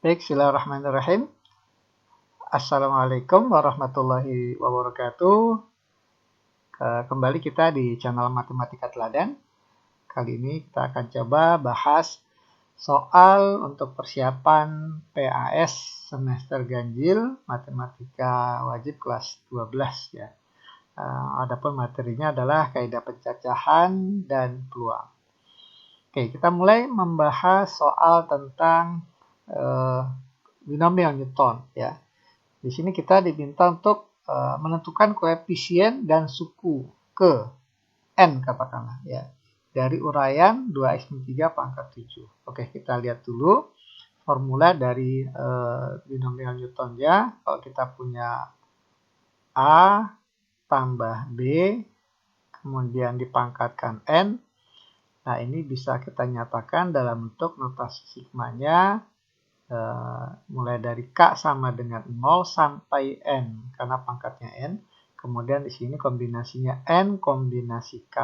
Baik, bismillahirrahmanirrahim. Assalamualaikum warahmatullahi wabarakatuh. Kembali kita di channel Matematika Teladan. Kali ini kita akan coba bahas soal untuk persiapan PAS semester ganjil Matematika wajib kelas 12 ya. Adapun materinya adalah kaidah pencacahan dan peluang. Oke, kita mulai membahas soal tentang binomial Newton ya. Di sini kita diminta untuk menentukan koefisien dan suku ke n katakanlah ya dari uraian 2x min 3 pangkat 7. Oke, kita lihat dulu formula dari binomial Newton ya. Kalau kita punya A tambah B kemudian dipangkatkan n. Nah, ini bisa kita nyatakan dalam bentuk notasi sigmanya mulai dari K sama dengan 0 sampai N karena pangkatnya N. Kemudian di sini kombinasinya N kombinasi K,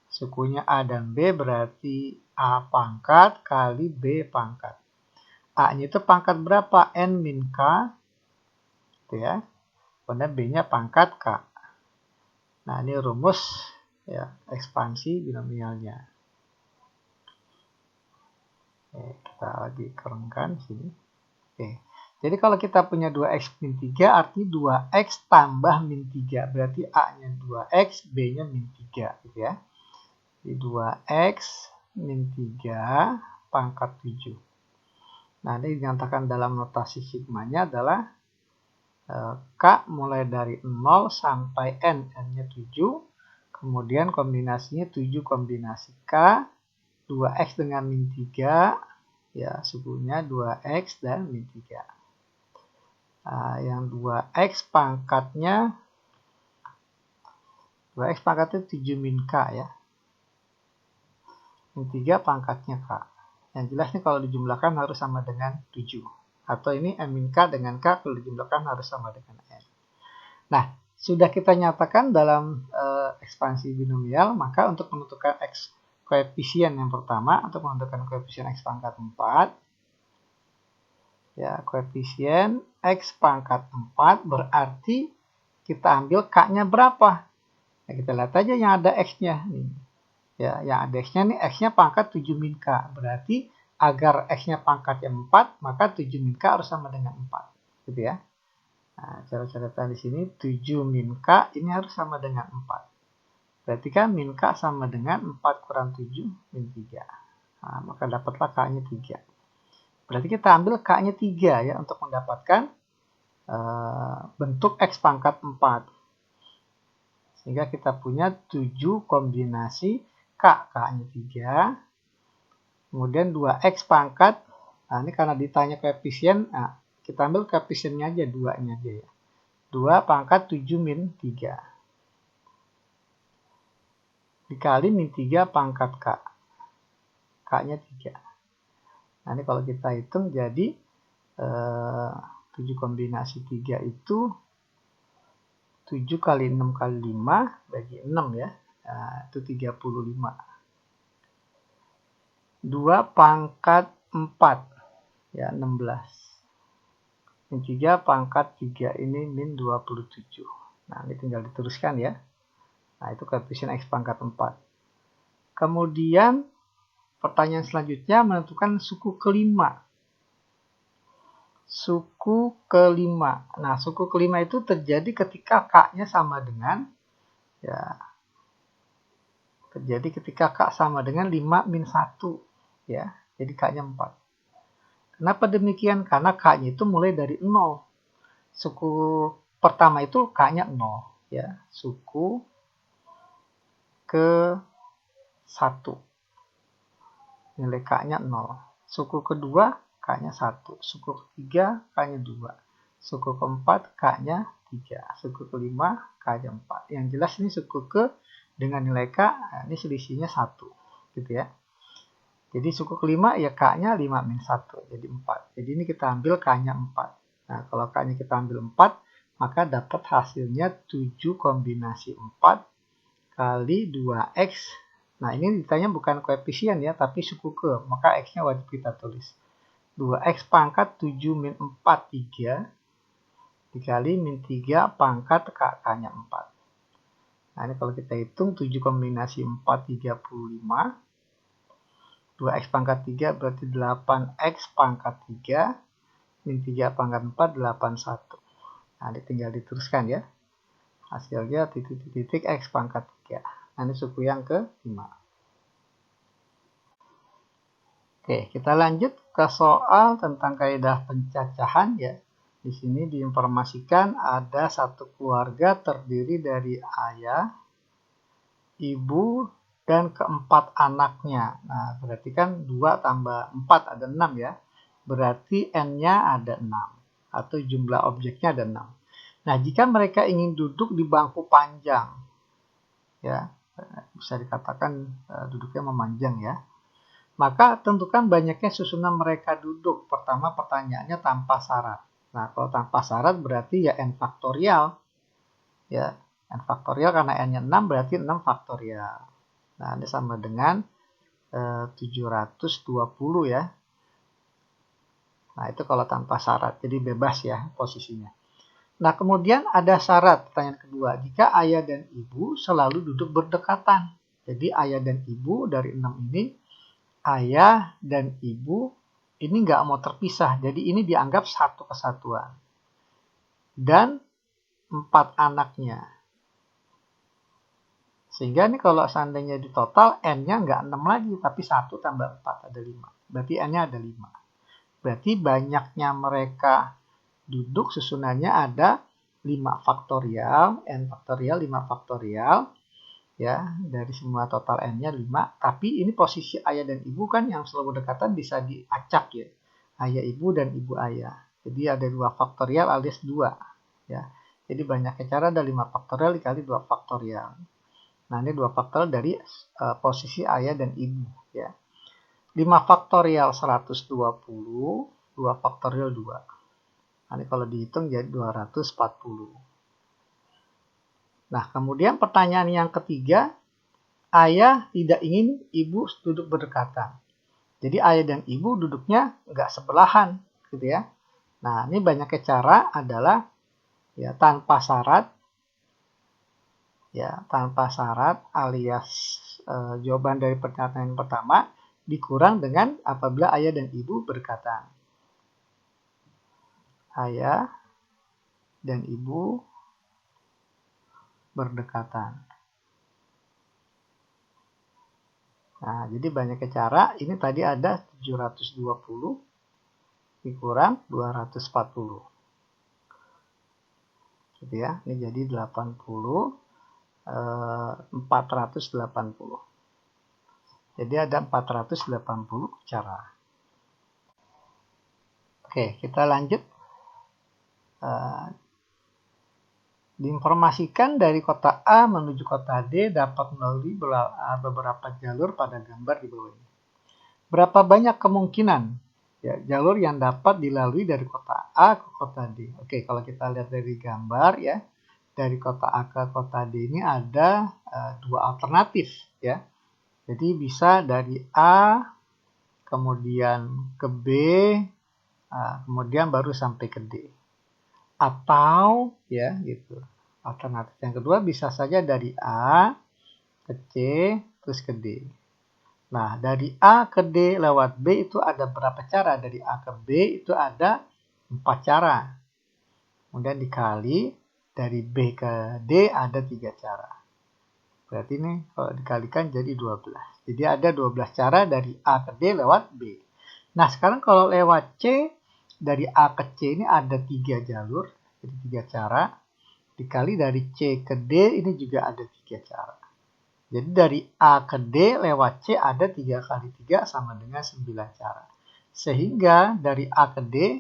sukunya A dan B berarti A pangkat kali B pangkat. A-nya itu pangkat berapa? N min K. Gitu ya. Kemudian B-nya pangkat K. Nah, ini rumus ya ekspansi binomialnya. Kita lagi kerengkan sini. Oke. Jadi kalau kita punya 2x min 3 arti 2x tambah min 3. Berarti A-nya 2x, B-nya min 3 gitu ya. Jadi 2x min 3 pangkat 7. Nah, ini dinyatakan dalam notasi sigmanya adalah K mulai dari 0 sampai N. N-nya 7. Kemudian kombinasinya 7 kombinasi K. 2x dengan min 3, ya sukunya 2x dan min 3. Nah, yang 2x pangkatnya 7 min K ya. Min 3 pangkatnya K. Yang jelas nih kalau dijumlahkan harus sama dengan 7. Atau ini M min K dengan K kalau dijumlahkan harus sama dengan N. Nah, sudah kita nyatakan dalam ekspansi binomial, maka untuk menentukan X koefisien yang pertama untuk menentukan koefisien X pangkat 4 ya, koefisien X pangkat 4 berarti kita ambil K-nya berapa. Nah, kita lihat aja yang ada X-nya nih. Ya, yang ada X-nya nih, X-nya pangkat 7 min K. Berarti agar X-nya pangkatnya 4, maka 7 min K harus sama dengan 4. Gitu ya. Nah, cara catatan di sini 7 min K ini harus sama dengan 4. Berarti kan min K sama dengan 4 kurang 7 min 3. Nah, maka dapatlah K-nya 3. Berarti kita ambil K-nya 3 ya untuk mendapatkan bentuk X pangkat 4. Sehingga kita punya 7 kombinasi K. K-nya 3. Kemudian 2X pangkat. Nah, ini karena ditanya koefisien. Nah, kita ambil koefisiennya aja, 2-nya aja ya. 2 pangkat 7 min 3. Dikali min 3 pangkat K. K-nya 3. Nah, ini kalau kita hitung jadi 7 kombinasi 3 itu 7 kali 6 kali 5 bagi 6 ya. Nah, itu 35. 2 pangkat 4 ya 16. Min 3 pangkat 3 ini min 27. Nah, ini tinggal diteruskan ya. Nah, itu koefisien X pangkat 4. Kemudian, pertanyaan selanjutnya menentukan suku kelima. Suku kelima. Nah, suku kelima itu terjadi ketika K-nya sama dengan, ya, terjadi ketika K sama dengan 5 min 1. Ya, jadi K-nya 4. Kenapa demikian? Karena K-nya itu mulai dari 0. Suku pertama itu K-nya 0. Ya, suku ke 1. Nilai K-nya 0. Suku kedua K-nya 1. Suku ketiga K-nya 2. Suku keempat K-nya 3. Suku kelima K-nya 4. Yang jelas ini suku ke dengan nilai K, ini selisihnya 1. Gitu ya. Jadi suku kelima ya K-nya 5 min 1. Jadi 4. Jadi ini kita ambil K-nya 4. Nah, kalau K-nya kita ambil 4, maka dapat hasilnya 7 kombinasi 4 kali 2X. Nah, ini ditanya bukan koefisien ya, tapi suku ke. Maka X-nya wajib kita tulis. 2x pangkat 7 min 4, 3. Dikali min 3 pangkat kakaknya 4. Nah, ini kalau kita hitung 7 kombinasi 4, 35. 2x pangkat 3 berarti 8x pangkat 3. Min 3 pangkat 4, 81. Nah, ini tinggal diteruskan ya. Hasilnya titik-titik x pangkat 3. Nah, ini suku yang ke-5. Oke, kita lanjut ke soal tentang kaidah pencacahan ya. Di sini diinformasikan ada satu keluarga terdiri dari ayah, ibu, dan keempat anaknya. Nah, berarti kan 2 tambah 4 ada 6 ya. Berarti N-nya ada 6. Atau jumlah objeknya ada 6. Nah, jika mereka ingin duduk di bangku panjang, ya, bisa dikatakan duduknya memanjang ya. Maka tentukan banyaknya susunan mereka duduk. Pertama pertanyaannya tanpa syarat. Nah, kalau tanpa syarat berarti ya n faktorial. Ya, n faktorial karena n-nya 6 berarti 6 faktorial. Nah, ini sama dengan 720 ya. Nah, itu kalau tanpa syarat. Jadi bebas ya posisinya. Nah, kemudian ada syarat. Pertanyaan kedua. Jika ayah dan ibu selalu duduk berdekatan. Jadi ayah dan ibu dari 6 ini, ayah dan ibu ini nggak mau terpisah. Jadi ini dianggap satu kesatuan. Dan 4 anaknya. Sehingga ini kalau seandainya di total, N-nya nggak 6 lagi. Tapi 1 tambah 4 ada 5. Berarti N-nya ada 5. Berarti banyaknya mereka duduk susunannya ada 5 faktorial. N faktorial, 5 faktorial. Ya, dari semua total N-nya 5. Tapi ini posisi ayah dan ibu kan yang selalu berdekatan bisa diacak ya. Ayah ibu dan ibu ayah. Jadi ada 2 faktorial alias 2. Ya. Jadi banyaknya cara ada 5 faktorial dikali 2 faktorial. Nah, ini 2 faktorial dari posisi ayah dan ibu. Ya. 5 faktorial 120, 2 faktorial 2. Nah, ini kalau dihitung jadi 240. Nah, kemudian pertanyaan yang ketiga, ayah tidak ingin ibu duduk berdekatan. Jadi ayah dan ibu duduknya nggak sebelahan, gitu ya. Nah, ini banyaknya cara adalah ya tanpa syarat, ya tanpa syarat alias jawaban dari pertanyaan yang pertama dikurang dengan apabila ayah dan ibu berdekatan. Ayah dan ibu berdekatan. Nah, jadi banyak cara. Ini tadi ada 720 dikurang 240. Gitu ya. Ini jadi 80, 480. Jadi ada 480 cara. Oke, kita lanjut. Diinformasikan dari kota A menuju kota D dapat melalui beberapa jalur pada gambar di bawah ini. Berapa banyak kemungkinan ya, jalur yang dapat dilalui dari kota A ke kota D? Oke, kalau kita lihat dari gambar ya, dari kota A ke kota D ini ada 2 alternatif ya. Jadi bisa dari A kemudian ke B, kemudian baru sampai ke D. Atau ya gitu. Alternatif yang kedua bisa saja dari A ke C terus ke D. Nah, dari A ke D lewat B itu ada berapa cara? Dari A ke B itu ada 4 cara. Kemudian dikali dari B ke D ada 3 cara. Berarti ini kalau dikalikan jadi 12. Jadi ada 12 cara dari A ke D lewat B. Nah, sekarang kalau lewat C, dari A ke C ini ada 3 jalur. Jadi 3 cara. Dikali dari C ke D ini juga ada 3 cara. Jadi dari A ke D lewat C ada 3 kali 3 sama dengan 9 cara. Sehingga dari A ke D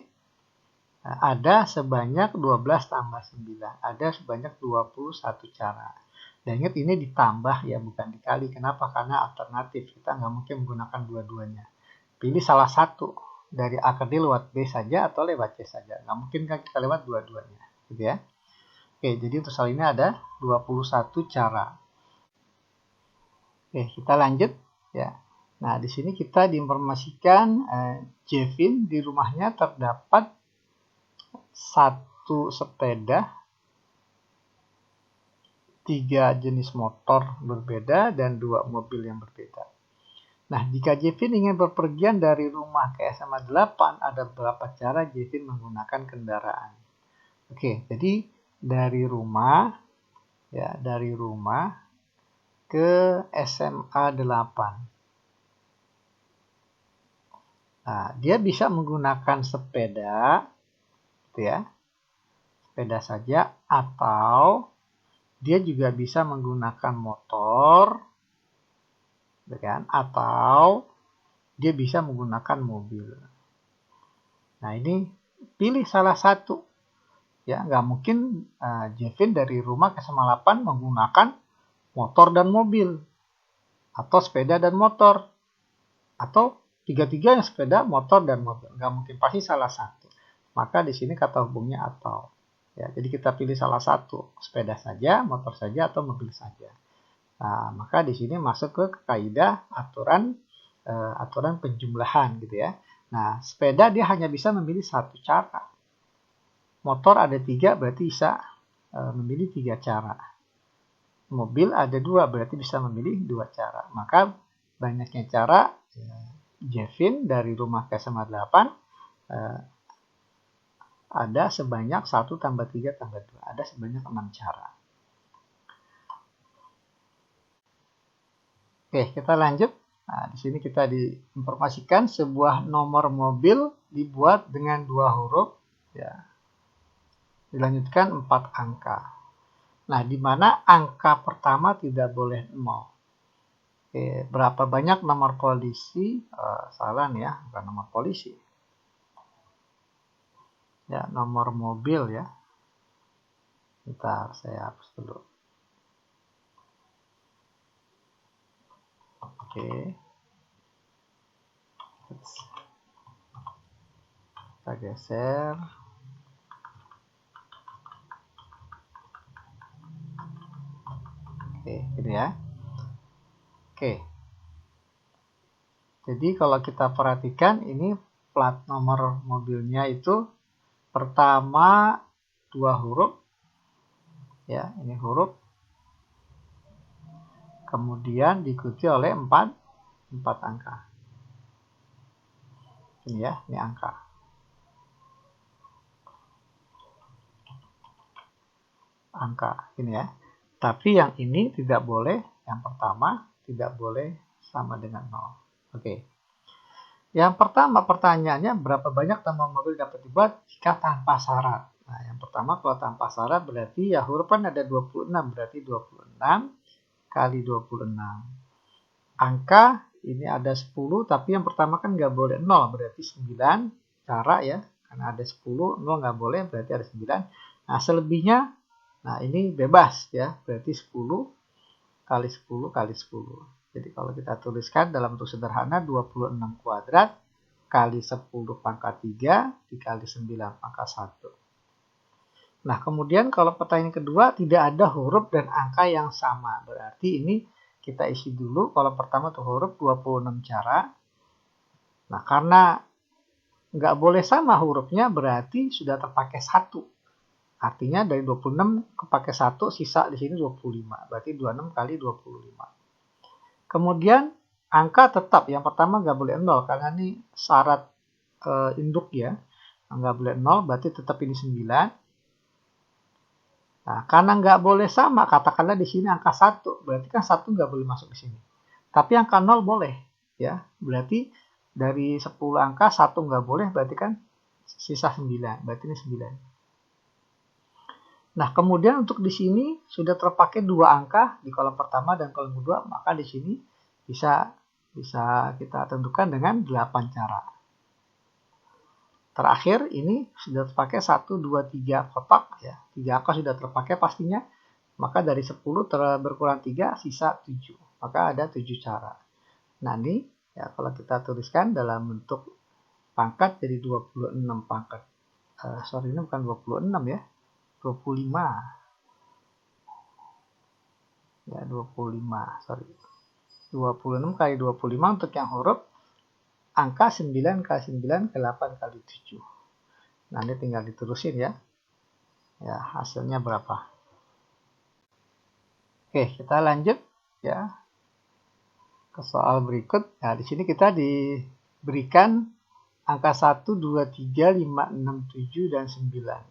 ada sebanyak 12 tambah 9. Ada sebanyak 21 cara. Dan ingat ini ditambah ya, bukan dikali. Kenapa? Karena alternatif. Kita nggak mungkin menggunakan dua-duanya. Pilih salah satu. Dari A ke D lewat B saja atau lewat C saja. Nggak mungkin kan kita lewat dua-duanya. Gitu ya. Oke, jadi untuk soal ini ada 21 cara. Oke, kita lanjut ya. Nah, di sini kita diinformasikan Jevin di rumahnya terdapat satu sepeda, 3 jenis motor berbeda, dan 2 mobil yang berbeda. Nah, jika Jevin ingin berpergian dari rumah ke SMA 8, ada beberapa cara Jevin menggunakan kendaraan. Oke, jadi dari rumah ke SMA 8. Nah, dia bisa menggunakan sepeda, gitu ya, sepeda saja, atau dia juga bisa menggunakan motor, gitu kan, atau dia bisa menggunakan mobil. Nah, ini pilih salah satu. Ya, nggak mungkin Jevin dari rumah ke SMA 8 menggunakan motor dan mobil, atau sepeda dan motor, atau tiga-tiganya sepeda, motor, dan mobil. Nggak mungkin, pasti salah satu. Maka di sini kata hubungnya atau. Ya, jadi kita pilih salah satu, sepeda saja, motor saja, atau mobil saja. Nah, maka di sini masuk ke kaidah aturan penjumlahan gitu ya. Nah, sepeda dia hanya bisa memilih satu cara. Motor ada 3, berarti bisa memilih 3 cara. Mobil ada 2, berarti bisa memilih 2 cara. Maka banyaknya cara Jevin dari rumah ke SMA 8 ada sebanyak 1 tambah 3 tambah 2. Ada sebanyak 6 cara. Oke, kita lanjut. Nah, di sini kita diinformasikan sebuah nomor mobil dibuat dengan 2 huruf, ya. Dilanjutkan 4 angka. Nah, di mana angka pertama tidak boleh 0. Oke, berapa banyak nomor polisi? Salah nih ya, bukan nomor polisi. Ya, nomor mobil ya. Bentar, saya hapus dulu. Oke. Kita geser. Oke, ini ya. Oke. Jadi kalau kita perhatikan ini plat nomor mobilnya itu pertama 2 huruf. Ya, ini huruf. Kemudian diikuti oleh 4 angka. Ini ya, ini angka. Angka, ini ya. Tapi yang ini tidak boleh, yang pertama tidak boleh sama dengan 0. Oke. Yang pertama pertanyaannya, berapa banyak nomor mobil dapat dibuat jika tanpa syarat? Nah, yang pertama kalau tanpa syarat berarti ya huruf kan ada 26, berarti 26 kali 26. Angka ini ada 10, tapi yang pertama kan nggak boleh 0, berarti 9 cara ya. Karena ada 10, 0 nggak boleh, berarti ada 9. Nah, selebihnya, nah ini bebas ya, berarti 10 kali 10 kali 10. Jadi kalau kita tuliskan dalam bentuk sederhana, 26 kuadrat kali 10 pangkat 3 dikali 9 pangkat 1. Nah, kemudian kalau pertanyaan kedua tidak ada huruf dan angka yang sama. Berarti ini kita isi dulu. Kalau pertama tuh huruf 26 cara. Nah, karena nggak boleh sama hurufnya berarti sudah terpakai 1. Artinya dari 26 kepakai 1, sisa di sini 25. Berarti 26 kali 25. Kemudian angka tetap. Yang pertama nggak boleh 0 karena ini syarat induk ya. Nggak boleh 0 berarti tetap ini 9. Nah, karena nggak boleh sama, katakanlah di sini angka 1, berarti kan 1 nggak boleh masuk di sini. Tapi angka 0 boleh, ya. Berarti dari 10 angka 1 nggak boleh, berarti kan sisa 9, berarti ini 9. Nah, kemudian untuk di sini sudah terpakai 2 angka di kolom pertama dan kolom kedua, maka di sini bisa kita tentukan dengan 8 cara. Terakhir ini sudah terpakai 1, 2, 3 kotak ya. 3 angka sudah terpakai pastinya. Maka dari 10 berkurang 3 sisa 7. Maka ada 7 cara. Nah, ini ya kalau kita tuliskan dalam bentuk pangkat jadi 26 pangkat. Ini bukan 26 ya. 25. Ya, 25, sorry. 26 kali 25 untuk yang huruf. Angka 9 kali 9 ke 8 kali 7. Nah, ini tinggal diterusin ya. Ya, hasilnya berapa? Oke, kita lanjut ya ke soal berikut. Nah, di sini kita diberikan angka 1, 2, 3, 5, 6, 7, dan 9.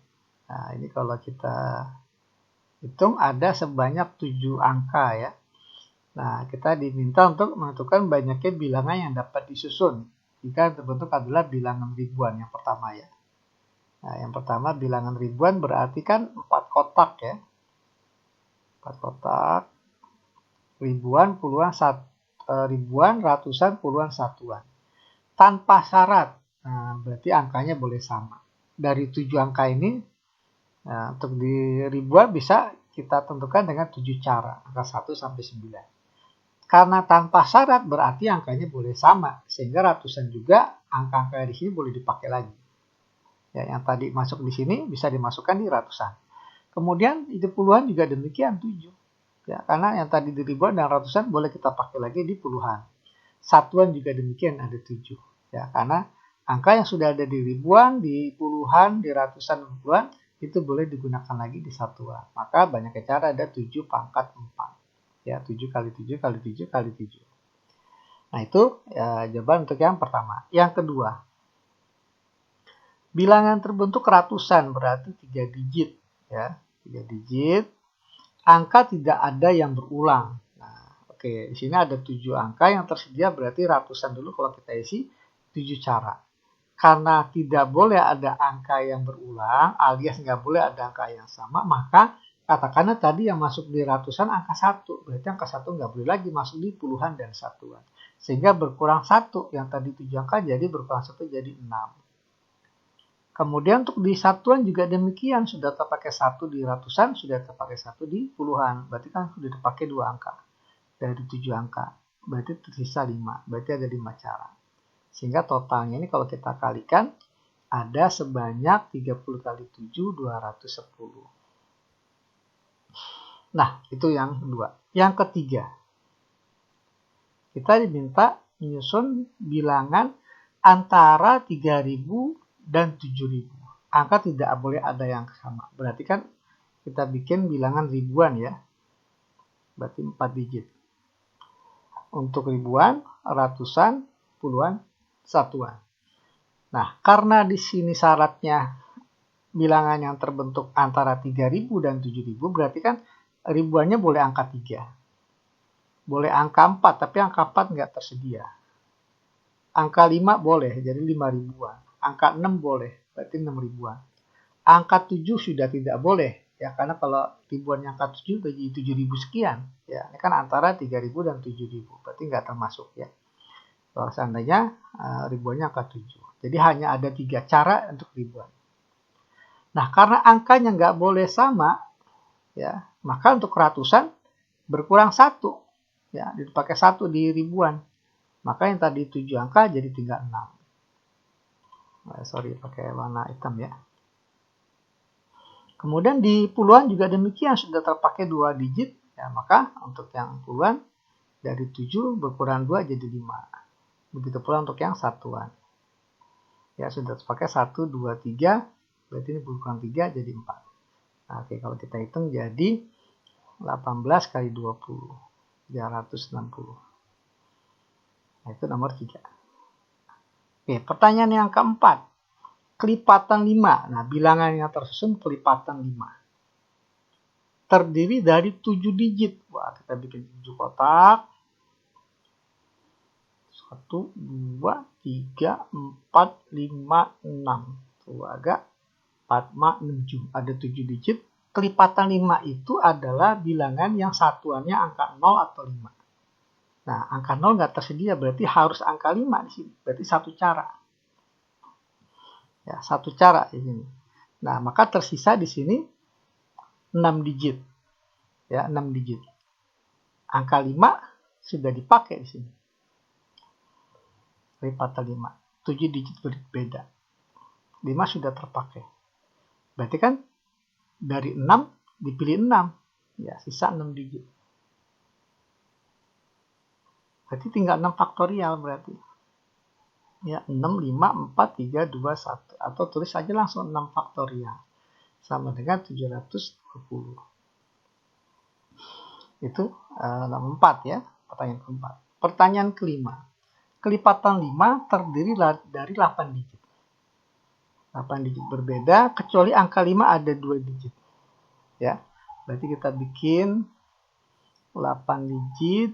Nah, ini kalau kita hitung ada sebanyak 7 angka ya. Nah, kita diminta untuk menentukan banyaknya bilangan yang dapat disusun jika terbentuk adalah bilangan ribuan yang pertama ya. Nah, yang pertama bilangan ribuan berarti kan 4 kotak ya. 4 kotak, ribuan, puluhan, ribuan, ratusan, puluhan, satuan. Tanpa syarat. Nah, berarti angkanya boleh sama. Dari 7 angka ini, nah, untuk di ribuan bisa kita tentukan dengan 7 cara. Angka 1 sampai 9. Karena tanpa syarat berarti angkanya boleh sama. Sehingga ratusan juga angka-angka di sini boleh dipakai lagi. Ya, yang tadi masuk di sini bisa dimasukkan di ratusan. Kemudian di puluhan juga demikian 7. Ya, karena yang tadi di ribuan dan ratusan boleh kita pakai lagi di puluhan. Satuan juga demikian ada 7. Ya, karena angka yang sudah ada di ribuan, di puluhan, di ratusan, puluhan itu boleh digunakan lagi di satuan. Maka banyak cara ada 7 pangkat 4. Ya, 7 kali 7 kali 7 kali 7. Nah, itu ya, jawaban untuk yang pertama. Yang kedua, bilangan terbentuk ratusan berarti 3 digit. Ya, 3 digit. Angka tidak ada yang berulang. Nah, oke, di sini ada 7 angka yang tersedia berarti ratusan dulu kalau kita isi 7 cara. Karena tidak boleh ada angka yang berulang alias nggak boleh ada angka yang sama, maka katakanlah tadi yang masuk di ratusan angka 1. Berarti angka 1 nggak boleh lagi masuk di puluhan dan satuan. Sehingga berkurang 1. Yang tadi 7 angka jadi berkurang 1 jadi 6. Kemudian untuk di satuan juga demikian. Sudah terpakai 1 di ratusan, sudah terpakai 1 di puluhan. Berarti kan sudah terpakai 2 angka. Dari 7 angka. Berarti tersisa 5. Berarti ada 5 cara. Sehingga totalnya ini kalau kita kalikan ada sebanyak 30 kali 7, 210. Nah, itu yang kedua. Yang ketiga, kita diminta menyusun bilangan antara 3000 dan 7000. Angka tidak boleh ada yang sama. Berarti kan kita bikin bilangan ribuan ya. Berarti 4 digit. Untuk ribuan, ratusan, puluhan, satuan. Nah, karena di sini syaratnya bilangan yang terbentuk antara 3000 dan 7000, berarti kan ribuannya boleh angka 3. Boleh angka 4, tapi angka 4 nggak tersedia. Angka 5 boleh, jadi 5 ribuan. Angka 6 boleh, berarti 6 ribuan. Angka 7 sudah tidak boleh, ya karena kalau ribuannya angka 7 jadi 7000 sekian. Ya, ini kan antara 3000 dan 7000, berarti nggak termasuk ya. Kalau seandainya ribuannya angka 7. Jadi hanya ada 3 cara untuk ribuan. Nah, karena angkanya nggak boleh sama, ya, maka untuk ratusan berkurang 1. Ya, dipakai 1 di ribuan. Maka yang tadi 7 angka jadi tinggal 6. Sorry, pakai warna hitam ya. Kemudian di puluhan juga demikian, sudah terpakai 2 digit. Ya, maka untuk yang puluhan dari 7 berkurang 2 jadi 5. Begitu pula untuk yang satuan. Ya, sudah terpakai 1, 2, 3. Berarti ini berkurang 3 jadi 4. Nah, oke, kalau kita hitung jadi 18 kali 20. 360. Nah, itu nomor 3. Oke, pertanyaan yang keempat. Kelipatan 5. Nah, bilangan yang tersusun kelipatan 5. Terdiri dari 7 digit. Wah, kita bikin 7 kotak. 1, 2, 3, 4, 5, 6. Tuh, agak 4, 5, 6. Ada 7 digit. Kelipatan 5 itu adalah bilangan yang satuannya angka 0 atau 5. Nah, angka 0 nggak tersedia, berarti harus angka 5 di sini. Berarti satu cara. Ya, satu cara di sini. Nah, maka tersisa di sini 6 digit. Ya, 6 digit. Angka 5 sudah dipakai di sini. Kelipatan 5. 7 digit berbeda. 5 sudah terpakai. Berarti kan dari 6 dipilih 6. Ya, sisa 6 digit. Berarti tinggal 6 faktorial berarti. Ya, 6, 5, 4, 3, 2, 1. Atau tulis saja langsung 6 faktorial. Sama dengan 720. Itu nomor 4 ya, pertanyaan keempat. Pertanyaan kelima. Kelipatan 5 terdiri dari 8 digit. 8 digit berbeda, kecuali angka 5 ada 2 digit. Ya, berarti kita bikin 8 digit.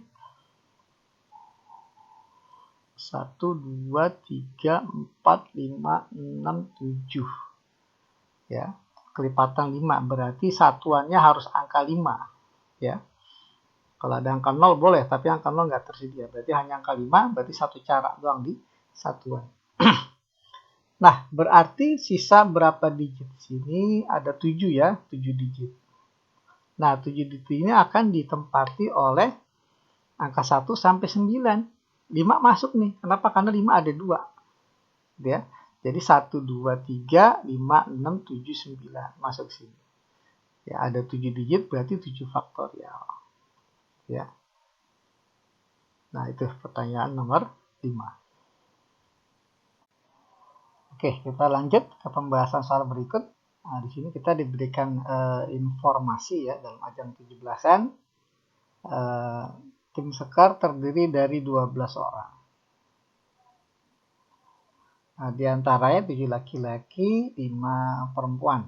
1, 2, 3, 4, 5, 6, 7. Ya, kelipatan 5 berarti satuannya harus angka 5. Ya. Kalau ada angka 0 boleh, tapi angka 0 nggak tersedia. Berarti hanya angka 5, berarti satu cara doang di satuan. Nah, berarti sisa berapa digit? Sini ada 7 ya, 7 digit. Nah, 7 digit ini akan ditempati oleh angka 1 sampai 9. 5 masuk nih. Kenapa? Karena 5 ada 2. Ya. Jadi 1, 2, 3, 5, 6, 7, 9. Masuk sini. Ya, ada 7 digit berarti 7 faktorial. Ya. Nah, itu pertanyaan nomor 5. Oke, kita lanjut ke pembahasan soal berikut. Nah, di sini kita diberikan informasi ya dalam ajang 17-an. Tim Sekar terdiri dari 12 orang. Nah, di antaranya 7 laki-laki, 5 perempuan.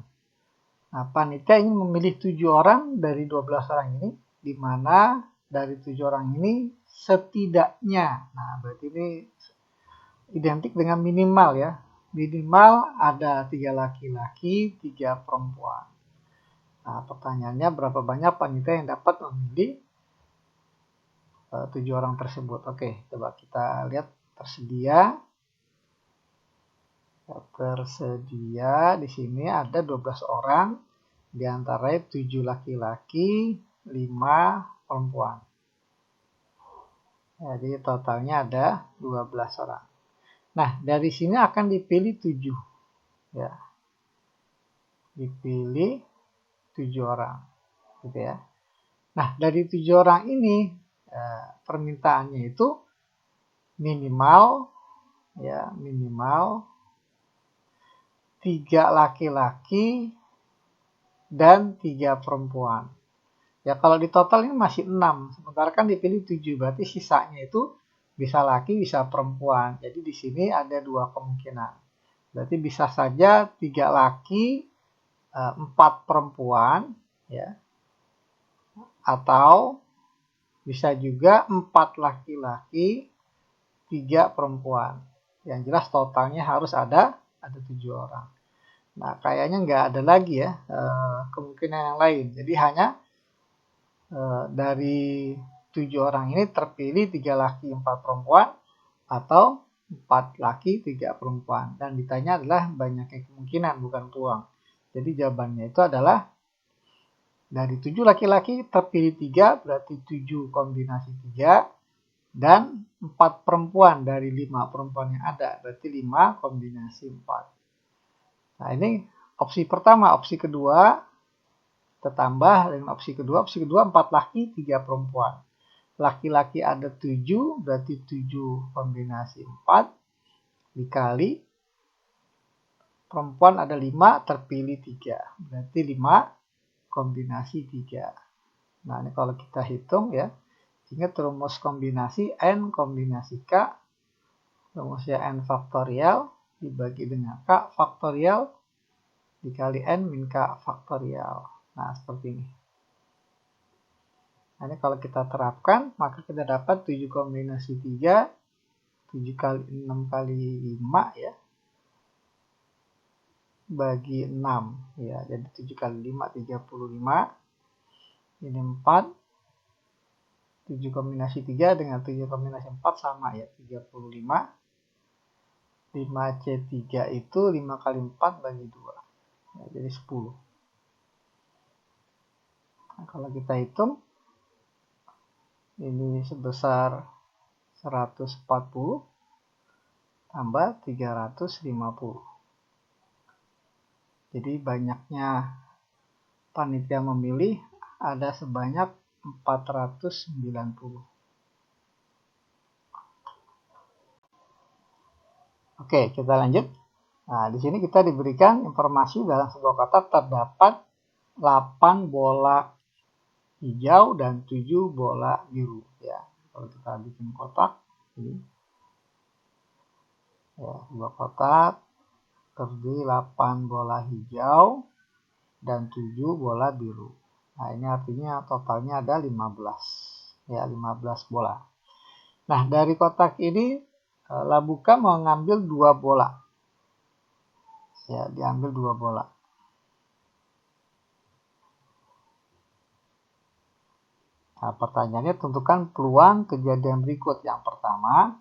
Nah, panitia ingin memilih 7 orang dari 12 orang ini, di mana dari 7 orang ini setidaknya, nah berarti ini identik dengan minimal ya, minimal ada 3 laki-laki, 3 perempuan. Nah, pertanyaannya berapa banyak panitia yang dapat memilih 7 orang tersebut. Oke, coba kita lihat tersedia. Tersedia di sini ada 12 orang, di antaranya 7 laki-laki, 5 perempuan. Jadi totalnya ada 12 orang. Nah, dari sini akan dipilih 7. Ya. Dipilih 7 orang. Gitu ya. Nah, dari 7 orang ini permintaannya itu minimal 3 laki-laki dan 3 perempuan. Ya, kalau di total ini masih 6. Sementara kan dipilih 7. Berarti sisanya itu bisa laki, bisa perempuan. Jadi di sini ada 2 kemungkinan. Berarti bisa saja 3 laki, 4 perempuan. Ya. Atau bisa juga 4 laki-laki, 3 perempuan. Yang jelas totalnya harus ada 7 orang. Nah, kayaknya nggak ada lagi ya kemungkinan yang lain. Jadi hanya dari 7 orang ini terpilih 3 laki 4 perempuan atau 4 laki 3 perempuan. Dan ditanya adalah banyaknya kemungkinan bukan peluang. Jadi jawabannya itu adalah dari 7 laki-laki terpilih 3 berarti 7 kombinasi 3 dan 4 perempuan dari 5 perempuan yang ada berarti 5 kombinasi 4. Nah, ini opsi pertama. Opsi kedua kita tambah dengan opsi kedua 4 laki 3 perempuan. Laki-laki ada 7 berarti 7 kombinasi 4 dikali perempuan ada 5 terpilih 3 berarti 5 kombinasi 3. Nah, ini kalau kita hitung ya, ingat rumus kombinasi N kombinasi K, rumusnya N faktorial dibagi dengan K faktorial dikali N min K faktorial. Nah, seperti ini. Nah, ini kalau kita terapkan, maka kita dapat 7 kombinasi 3, 7 kali 6 kali 5 ya, bagi 6. Ya, jadi 7 kali 5, 35. Ini 4. 7 kombinasi 3 dengan 7 kombinasi 4 sama ya, 35. 5C3 itu 5 kali 4 bagi 2. Ya, jadi 10. Nah, kalau kita hitung, ini sebesar 140 tambah 350. Jadi banyaknya panitia memilih ada sebanyak 490. Oke, kita lanjut. Nah, di sini kita diberikan informasi dalam sebuah kotak terdapat 8 bola hijau dan 7 bola biru. Ya, kalau kita bikin kotak, ini ya, sebuah kotak terdiri 8 bola hijau dan 7 bola biru. Nah, ini artinya totalnya ada 15. Ya, 15 bola. Nah, dari kotak ini Labuka mau ngambil 2 bola. Ya, diambil 2 bola. Nah, pertanyaannya tentukan peluang kejadian berikut. Yang pertama,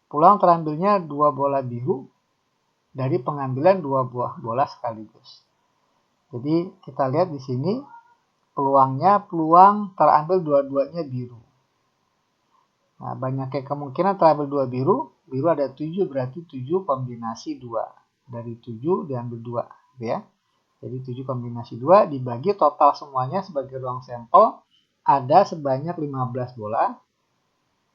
peluang terambilnya 2 bola biru dari pengambilan 2 buah bola sekaligus. Jadi kita lihat di sini peluangnya peluang terambil dua-duanya biru. Nah, banyaknya kemungkinan terambil 2 biru. Biru ada 7 berarti 7 kombinasi 2. Dari 7 diambil 2 ya. Jadi 7 kombinasi 2 dibagi total semuanya sebagai ruang sampel. Ada sebanyak 15 bola,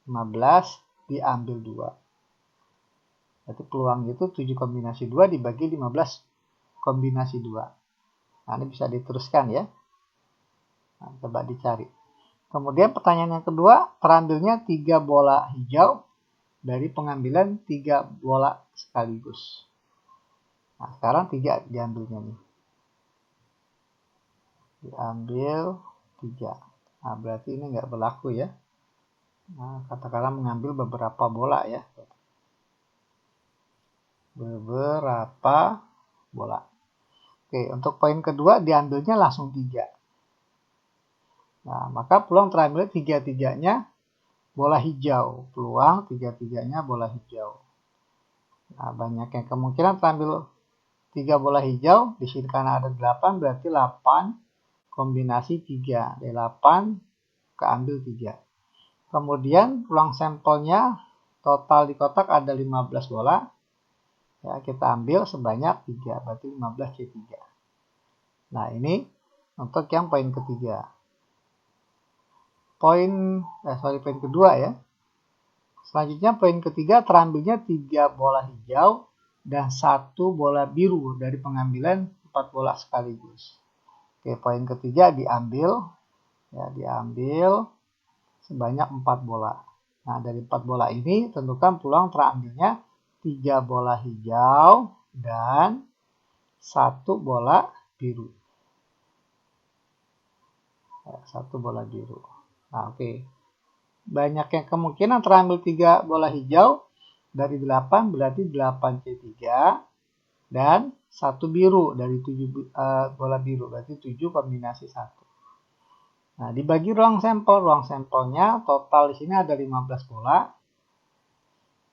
15 diambil 2. Berarti peluang itu 7 kombinasi 2 dibagi 15 kombinasi 2. Nah, ini bisa diteruskan ya. Nah, coba dicari. Kemudian pertanyaan yang kedua, terambilnya 3 bola hijau dari pengambilan 3 bola sekaligus. Nah, sekarang 3 diambilnya nih. Diambil 3. Nah, berarti ini nggak berlaku ya. Nah, katakanlah mengambil beberapa bola ya. Beberapa bola. Oke, untuk poin kedua diambilnya langsung 3. Nah, maka peluang terambil 3-3-nya bola hijau. Peluang 3-3-nya bola hijau. Nah, banyaknya kemungkinan terambil 3 bola hijau. Di sini karena ada 8 berarti 8 kombinasi 3. 8 keambil 3. Kemudian ruang sampelnya total di kotak ada 15 bola. Ya, kita ambil sebanyak 3, berarti 15C3. Nah, ini untuk yang poin ketiga. Poin kedua ya. Selanjutnya poin ketiga terambilnya 3 bola hijau dan 1 bola biru dari pengambilan 4 bola sekaligus. Oke, poin ketiga diambil ya, diambil sebanyak 4 bola. Nah, dari 4 bola ini tentukan peluang terambilnya 3 bola hijau dan 1 bola biru. Ya, 1 bola biru. Nah, oke. Banyaknya kemungkinan terambil 3 bola hijau dari 8 berarti 8C3 dan 1 biru dari 7 bola biru berarti 7 kombinasi 1. Nah, dibagi ruang sampel. Ruang sampelnya total di sini ada 15 bola.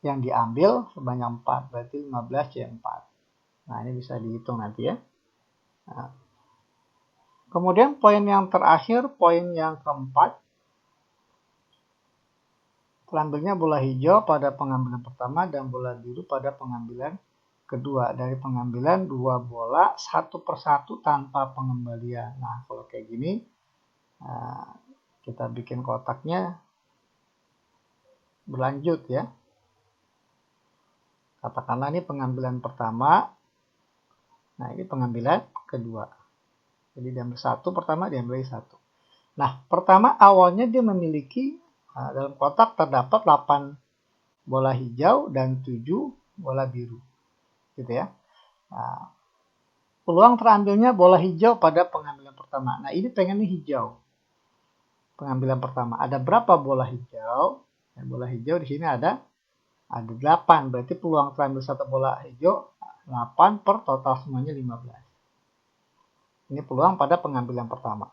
Yang diambil sebanyak 4. Berarti 15C4. Nah, ini bisa dihitung nanti ya. Nah, kemudian poin yang terakhir, poin yang keempat. Terambilnya bola hijau pada pengambilan pertama dan bola biru pada pengambilan kedua. Dari pengambilan 2 bola satu persatu tanpa pengembalian. Nah, kalau kayak gini, kita bikin kotaknya berlanjut ya. Katakanlah ini pengambilan pertama. Nah, ini pengambilan kedua. Jadi diambil 1 pertama, diambil 1. Nah, pertama awalnya dia memiliki dalam kotak terdapat 8 bola hijau dan 7 bola biru. Gitu ya. Nah, peluang terambilnya bola hijau pada pengambilan pertama. Nah, ini pengennya hijau. Pengambilan pertama. Ada berapa bola hijau? Nah, bola hijau di sini ada 8. Berarti peluang terambil 1 bola hijau 8 per total semuanya 15. Ini peluang pada pengambilan pertama.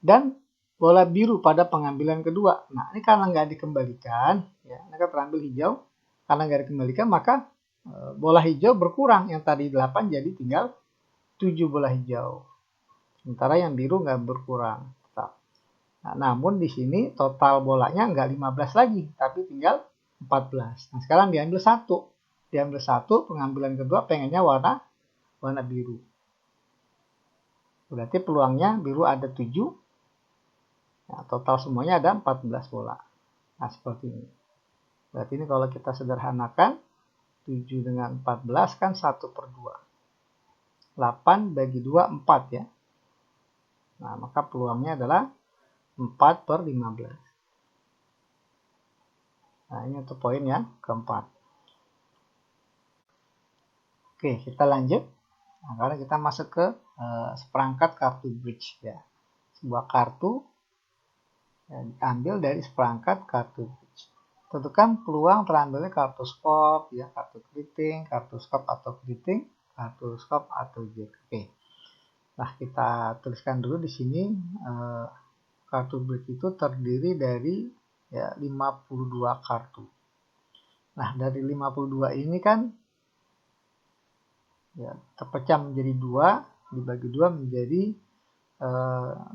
Dan bola biru pada pengambilan kedua. Nah, ini karena nggak dikembalikan, ya, ini kan terambil hijau. Karena nggak dikembalikan, maka bola hijau berkurang. Yang tadi 8 jadi tinggal 7 bola hijau. Sementara yang biru nggak berkurang. Nah, namun di sini total bolanya nggak 15 lagi, tapi tinggal 14. Nah, sekarang diambil 1. Diambil 1, pengambilan kedua pengennya warna biru. Berarti peluangnya biru ada 7. Nah, total semuanya ada 14 bola. Nah, seperti ini. Berarti ini kalau kita sederhanakan, 7 dengan 14 kan 1/2. 8 bagi 2, 4 ya. Nah, maka peluangnya adalah 4/15. Nah, ini untuk poin yang keempat. Oke, kita lanjut. Nah, sekarang kita masuk ke seperangkat kartu bridge ya. Sebuah kartu yang diambil dari seperangkat kartu bridge. Tentukan peluang terambilnya kartu skop, ya, kartu keriting, kartu skop atau keriting, kartu skop atau jack. Oke. Nah, kita tuliskan dulu di sini kartu bridge itu terdiri dari ya 52 kartu. Nah, dari 52 ini kan ya terpecah menjadi dua, dibagi dua menjadi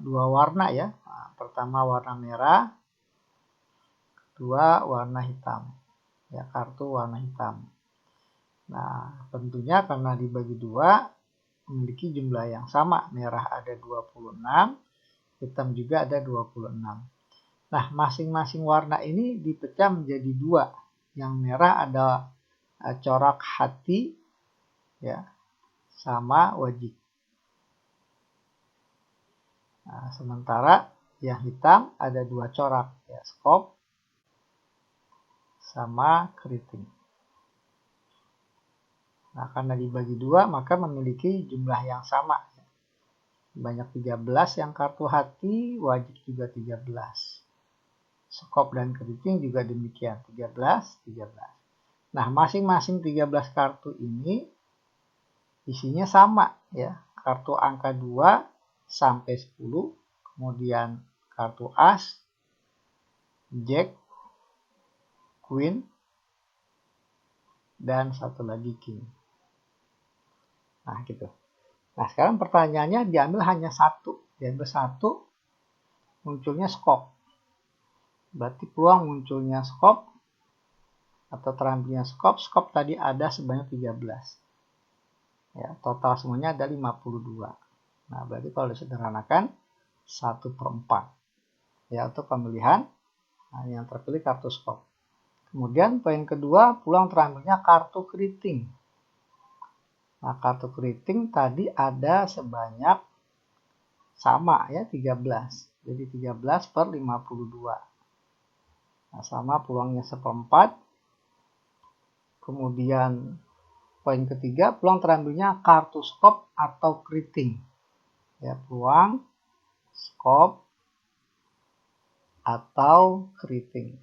dua warna ya. Nah, pertama warna merah, kedua warna hitam. Ya, kartu warna hitam. Nah, tentunya karena dibagi dua memiliki jumlah yang sama. Merah ada 26, hitam juga ada 26. Nah, masing-masing warna ini dipecah menjadi dua. Yang merah ada corak hati ya, sama wajib. Nah, sementara yang hitam ada dua corak ya, skop sama keriting. Nah, karena dibagi dua maka memiliki jumlah yang sama. Banyak 13 yang kartu hati, wajib juga 13. Skop dan keriting juga demikian, 13, 13. Nah, masing-masing 13 kartu ini isinya sama ya. Kartu angka 2 sampai 10, kemudian kartu as, jack, queen, dan satu lagi king. Nah, gitu. Nah, sekarang pertanyaannya diambil hanya satu. Diambil satu, munculnya skop. Berarti peluang munculnya skop atau terambilnya skop tadi ada sebanyak 13. Ya, total semuanya ada 52. Nah, berarti kalau disederhanakan 1/4. Ya, untuk pemilihan yang terpilih kartu skop. Kemudian poin kedua, peluang terambilnya kartu keriting. Nah, kartu keriting tadi ada sebanyak sama ya, 13. Jadi 13/52. Nah, sama peluangnya 1/4. Kemudian poin ketiga, peluang terambilnya kartu skop atau keriting. Ya, peluang skop atau keriting.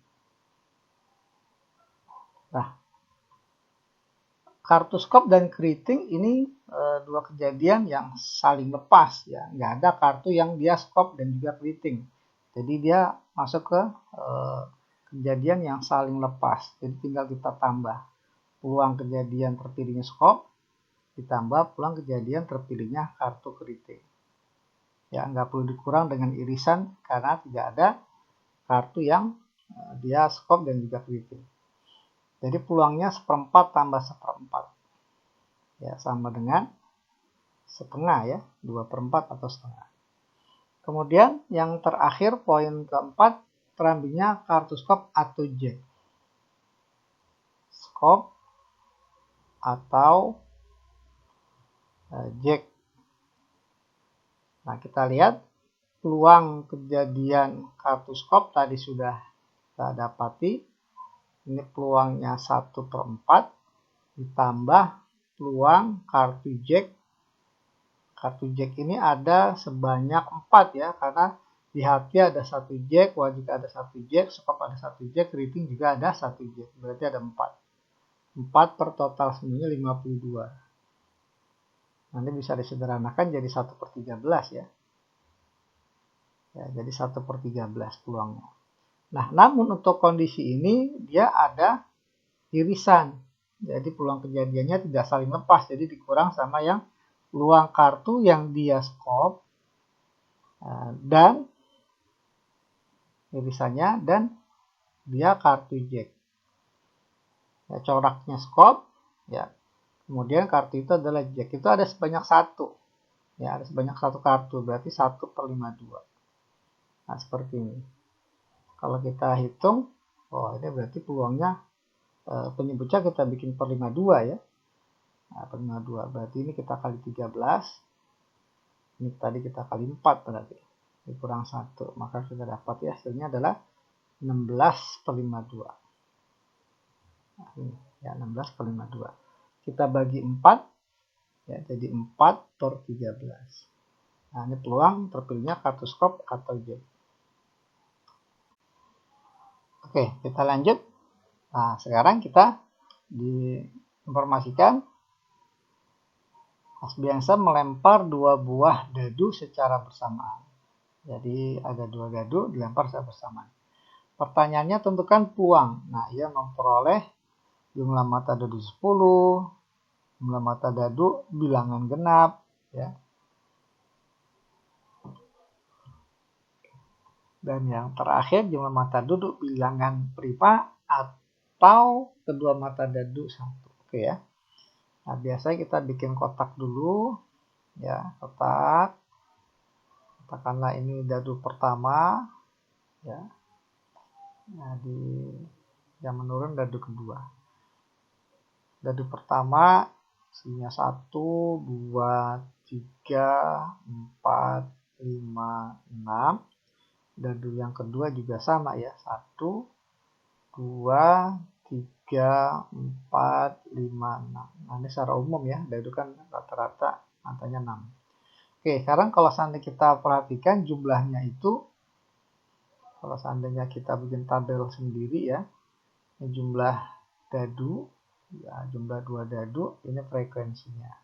Nah, kartu skop dan keriting ini dua kejadian yang saling lepas ya. Nggak ada kartu yang dia skop dan juga keriting. Jadi dia masuk ke kejadian yang saling lepas. Jadi tinggal kita tambah peluang kejadian terpilihnya skop ditambah peluang kejadian terpilihnya kartu keriting. Ya, nggak perlu dikurang dengan irisan karena tidak ada kartu yang dia skop dan juga keriting. Jadi peluangnya 1/4 tambah 1/4. Ya, sama dengan setengah ya, 2/4 atau setengah. Kemudian yang terakhir poin keempat, terambilnya kartu skop atau jack. Skop atau jack. Nah, kita lihat peluang kejadian kartu skop tadi sudah kita dapati. Ini peluangnya 1/4 ditambah peluang kartu jack. Kartu jack ini ada sebanyak 4 ya, karena di hati ada 1 jack, wajib ada 1 jack, skop ada 1 jack, keriting juga ada 1 jack. Berarti ada 4. 4 per total semuanya 52. Nanti bisa disederhanakan jadi 1/13 ya. Ya, jadi 1/13 peluangnya. Nah, namun untuk kondisi ini dia ada irisan. Jadi peluang kejadiannya tidak saling lepas. Jadi dikurang sama yang peluang kartu yang dia skop dan irisannya dan dia kartu jack. Ya, coraknya skop. Ya. Kemudian kartu itu adalah jack. Itu ada sebanyak 1. Ya, ada sebanyak 1 kartu. Berarti 1/52. Nah, seperti ini. Kalau kita hitung, oh ini berarti peluangnya penyebutnya kita bikin per 52 ya. Nah, per 52 berarti ini kita kali 13. Ini tadi kita kali 4 berarti. Dikurang 1. Maka kita dapat ya hasilnya adalah 16 per 52. Nah, ini ya 16 per 52. Kita bagi 4 ya, jadi 4 per 13. Nah, ini peluang terpilihnya kartu skop atau J. Oke, kita lanjut. Nah, sekarang kita diinformasikan Hasbiansyah melempar 2 buah dadu secara bersamaan. Jadi ada 2 dadu dilempar secara bersamaan. Pertanyaannya tentukan peluang. Nah, ia memperoleh jumlah mata dadu 10, jumlah mata dadu bilangan genap, ya. Dan yang terakhir jumlah mata dadu bilangan prima atau kedua mata dadu 1. Oke ya. Nah, biasanya kita bikin kotak dulu, ya, kotak. Katakanlah ini dadu pertama, ya. Nah, yang menurun dadu kedua. Dadu pertama isinya 1, 2, 3, 4, 5, 6. Dadu yang kedua juga sama ya. 1, 2, 3, 4, 5, 6. Nah, ini secara umum ya. Dadu kan rata-rata angkanya 6. Oke, sekarang kalau seandainya kita perhatikan jumlahnya itu, kalau seandainya kita bikin tabel sendiri ya, ini jumlah dadu, ya, jumlah 2 dadu, ini frekuensinya.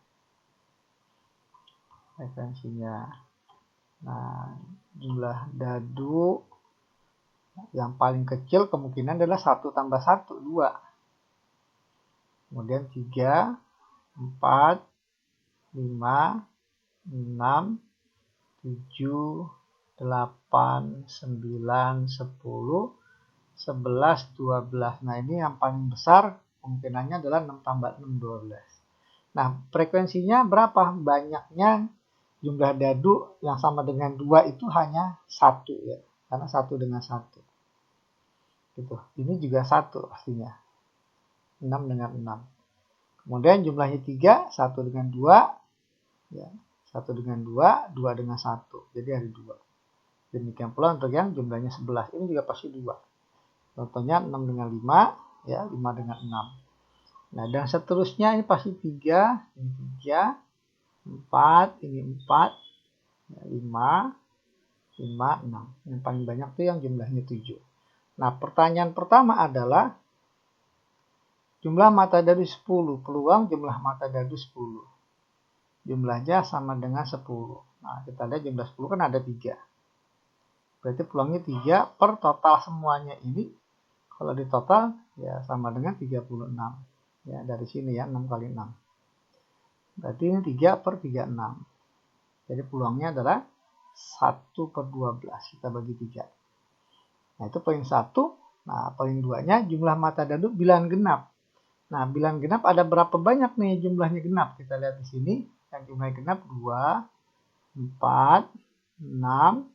Nah, jumlah dadu yang paling kecil kemungkinan adalah 1 tambah 1, 2. Kemudian 3, 4, 5, 6, 7, 8, 9, 10, 11, 12. Nah, ini yang paling besar kemungkinannya adalah 6 tambah 6, 12. Nah, frekuensinya berapa? Banyaknya jumlah dadu yang sama dengan 2 itu hanya 1 ya. Karena 1 dengan 1. Gitu. Ini juga 1 pastinya. 6 dengan 6. Kemudian jumlahnya 3, 1 dengan 2. Ya, 1 dengan 2, 2 dengan 1. Jadi ada 2. Demikian pula untuk yang jumlahnya 11. Ini juga pasti 2. Contohnya 6 dengan 5, ya, 5 dengan 6. Nah, dan seterusnya ini pasti 3, ini 3, 4, ini 4, 5, 5, 6. Yang paling banyak itu yang jumlahnya 7. Nah, pertanyaan pertama adalah jumlah mata dadu 10. Peluang jumlah mata dadu 10. Jumlahnya sama dengan 10. Nah, kita lihat jumlah 10 kan ada 3. Berarti peluangnya 3 per total semuanya ini. Kalau di total ya sama dengan 36. Ya, dari sini ya 6 kali 6. Berarti ini 3 per 36. Jadi peluangnya adalah 1 per 12. Kita bagi 3. Nah, itu poin 1. Nah, poin 2-nya jumlah mata dadu bilangan genap. Nah, bilangan genap ada berapa banyak nih jumlahnya genap? Kita lihat di sini. Yang jumlahnya genap 2, 4, 6,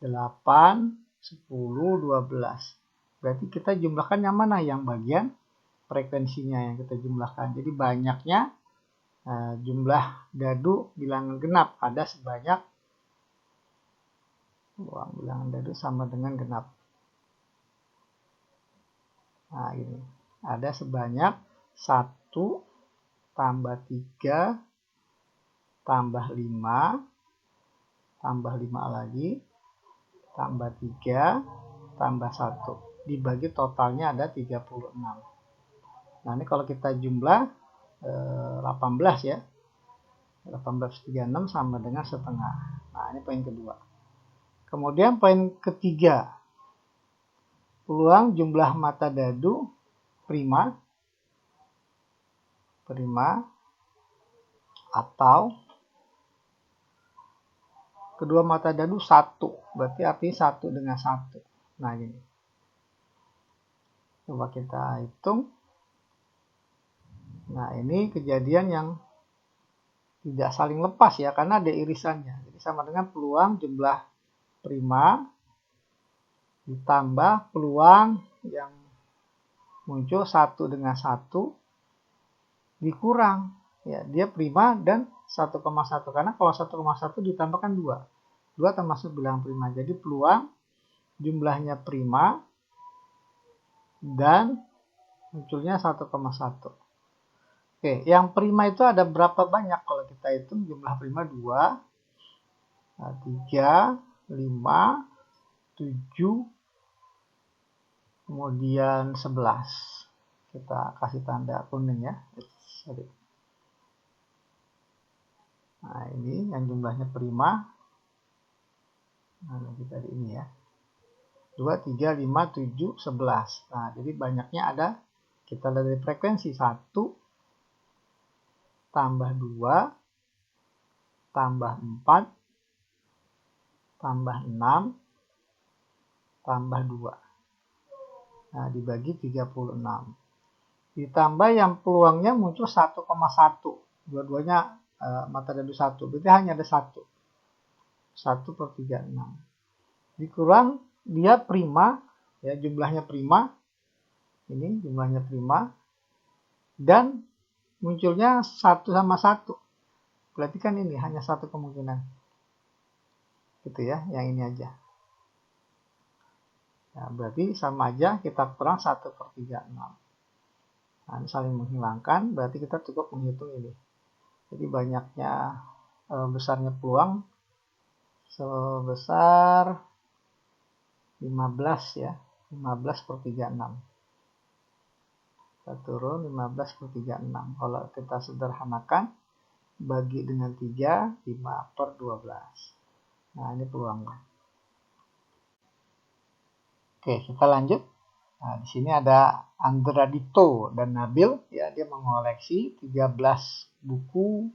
8, 10, 12. Berarti kita jumlahkan yang mana? Yang bagian frekuensinya yang kita jumlahkan. Jadi banyaknya jumlah dadu bilangan genap ada sebanyak, bilangan dadu sama dengan genap. Nah, ini ada sebanyak 1 tambah 3 tambah 5 tambah 5 lagi tambah 3 tambah 1 dibagi totalnya ada 36. Nah, ini kalau kita jumlah 18 ya. 18 36 sama dengan setengah. Nah, ini poin kedua. Kemudian poin ketiga. Peluang jumlah mata dadu prima atau kedua mata dadu 1. Berarti artinya 1 dengan 1. Nah, gini. Coba kita hitung. Nah, ini kejadian yang tidak saling lepas ya, karena ada irisannya. Jadi sama dengan peluang jumlah prima ditambah peluang yang muncul 1 dengan 1 dikurang. Ya, dia prima dan 1,1. Karena kalau 1,1 ditambahkan 2. 2 termasuk bilangan prima. Jadi peluang jumlahnya prima dan munculnya 1,1. Oke, yang prima itu ada berapa banyak? Kalau kita hitung jumlah prima 2, 3, 5, 7, kemudian 11. Kita kasih tanda kuning ya. Nah, ini yang jumlahnya prima. Nah, kita di ini ya. 2, 3, 5, 7, 11. Nah, jadi banyaknya ada, kita lihat dari frekuensi 1, tambah 2, tambah 4, tambah 6, tambah 2. Nah, dibagi 36. Ditambah yang peluangnya muncul 1,1. Dua-duanya mata dadu 1. Berarti hanya ada 1. 1 per 36. Dikurang dia prima, ya jumlahnya prima. Ini jumlahnya prima. Dan munculnya 1 sama 1. Berarti kan ini hanya satu kemungkinan. Gitu ya, yang ini aja. Nah, berarti sama aja kita kurang 1 per 36. Nah, ini saling menghilangkan, berarti kita cukup menghitung ini. Jadi banyaknya besarnya peluang sebesar 15 ya, 15 per 36. Kita turun 15 per 36. Kalau kita sederhanakan, bagi dengan 3, 5 per 12. Nah, ini peluangnya. Oke, kita lanjut. Nah, di sini ada Andradito dan Nabil, ya dia mengoleksi 13 buku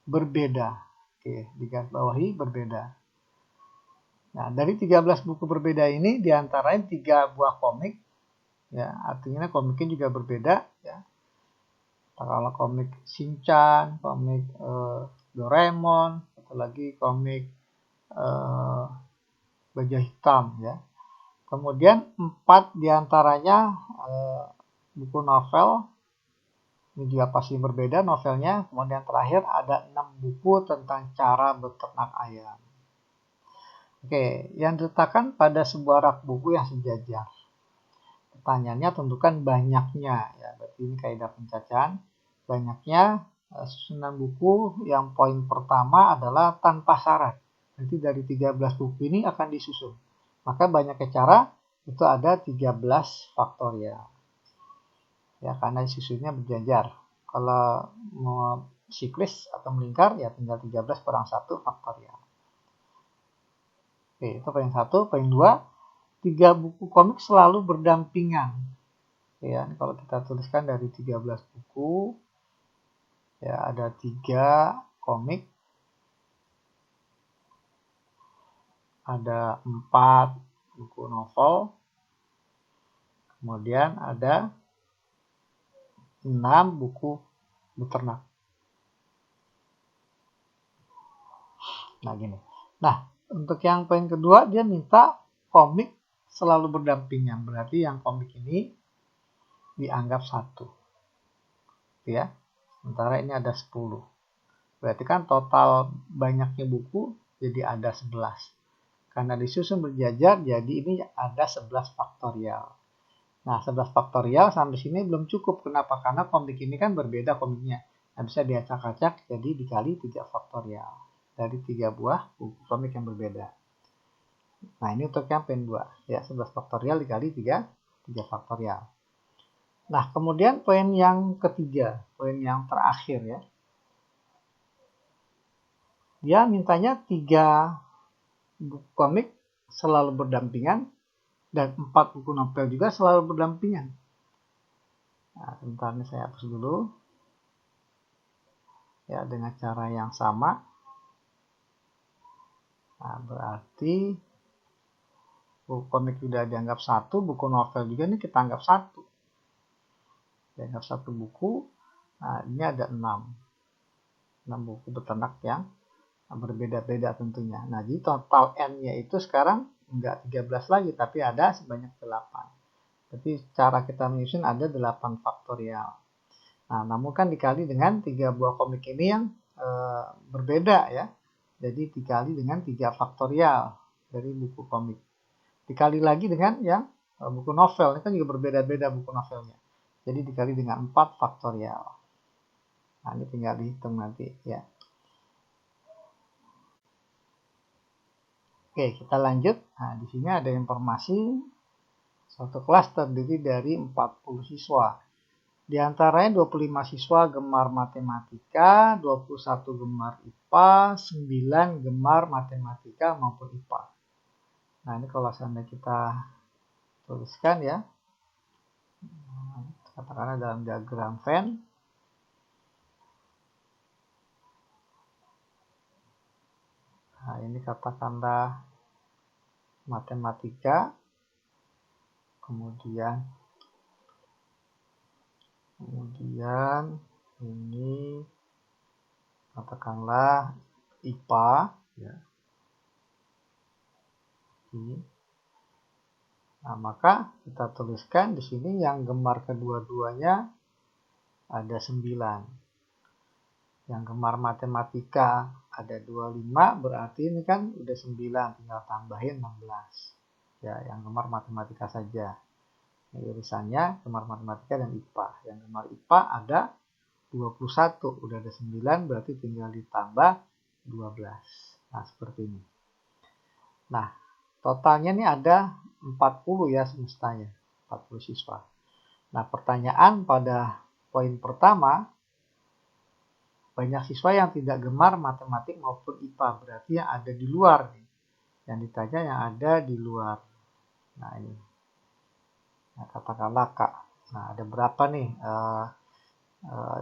berbeda. Oke, digarisbawahi berbeda. Nah, dari 13 buku berbeda ini diantaranya 3 buah komik, ya artinya komiknya juga berbeda, ya. Kalau komik Shinchan, komik Doraemon, atau lagi komik Baja Hitam, ya. Kemudian 4 diantaranya buku novel, ini juga pasti berbeda novelnya. Kemudian terakhir ada 6 buku tentang cara beternak ayam. Oke, yang diletakkan pada sebuah rak buku yang sejajar. Pertanyaannya tentukan banyaknya, ya. Berarti ini kaidah pencacahan. Banyaknya susunan buku yang poin pertama adalah tanpa syarat. Berarti dari 13 buku ini akan disusun. Maka banyaknya cara itu ada 13 faktorial. Ya, karena susunnya berjajar. Kalau mau siklis atau melingkar ya tinggal 13 kurang 1 faktorial. Oke, itu poin 1. Poin 2, 3 buku komik selalu berdampingan. Ya, kalau kita tuliskan dari 13 buku, ya ada 3 komik, ada 4 buku novel, kemudian ada 6 buku beternak. Nah, gini. Nah, untuk yang poin kedua, dia minta komik selalu berdampingan. Berarti yang komik ini dianggap 1. Ya. Sementara ini ada 10. Berarti kan total banyaknya buku jadi ada 11. Karena disusun berjajar, jadi ini ada 11 faktorial. Nah, 11 faktorial sampai sini belum cukup. Kenapa? Karena komik ini kan berbeda komiknya. Nah, bisa diacak-acak jadi dikali 3 faktorial. Dari 3 buah buku komik yang berbeda. Nah, ini untuk yang poin 2. Ya, 11 faktorial dikali 3 faktorial. Nah, kemudian poin yang ketiga, poin yang terakhir ya. Dia mintanya 3 buku komik selalu berdampingan dan 4 buku novel juga selalu berdampingan. Nah, sebentar ini saya hapus dulu. Ya, dengan cara yang sama. Nah, berarti buku komik sudah dianggap 1, buku novel juga ini kita anggap 1. Dianggap 1 buku. Nah, ini ada 6 buku beternak yang berbeda-beda tentunya. Nah, jadi total N-nya itu sekarang enggak 13 lagi, tapi ada sebanyak 8. Berarti cara kita menyusun ada 8 faktorial. Nah, namun kan dikali dengan 3 buah komik ini yang berbeda ya. Jadi dikali dengan 3 faktorial dari buku komik. Dikali lagi dengan yang buku novel. Ini kan juga berbeda-beda buku novelnya. Jadi dikali dengan 4 faktorial. Nah, ini tinggal dihitung nanti ya. Oke, kita lanjut. Nah, di sini ada informasi suatu kelas terdiri dari 40 siswa. Di antaranya 25 siswa gemar matematika, 21 gemar IPA, 9 gemar matematika maupun IPA. Nah, ini kalau seandainya kita tuliskan ya, katakanlah dalam diagram Venn. Nah, ini katakanlah matematika, kemudian ini katakanlah IPA ya. Nah, maka kita tuliskan di sini yang gemar kedua-duanya ada 9. Yang gemar matematika ada 25, berarti ini kan udah 9, tinggal tambahin 16. Ya, yang gemar matematika saja. Ini irisannya gemar matematika dan IPA. Yang gemar IPA ada 21, udah ada 9, berarti tinggal ditambah 12. Nah, seperti ini. Nah, totalnya ini ada 40 ya semestanya, 40 siswa. Nah, pertanyaan pada poin pertama, banyak siswa yang tidak gemar matematik maupun IPA, berarti yang ada di luar nih. Yang ditanya yang ada di luar. Nah, ini. Nah, katakanlah Kak. Nah, ada berapa nih?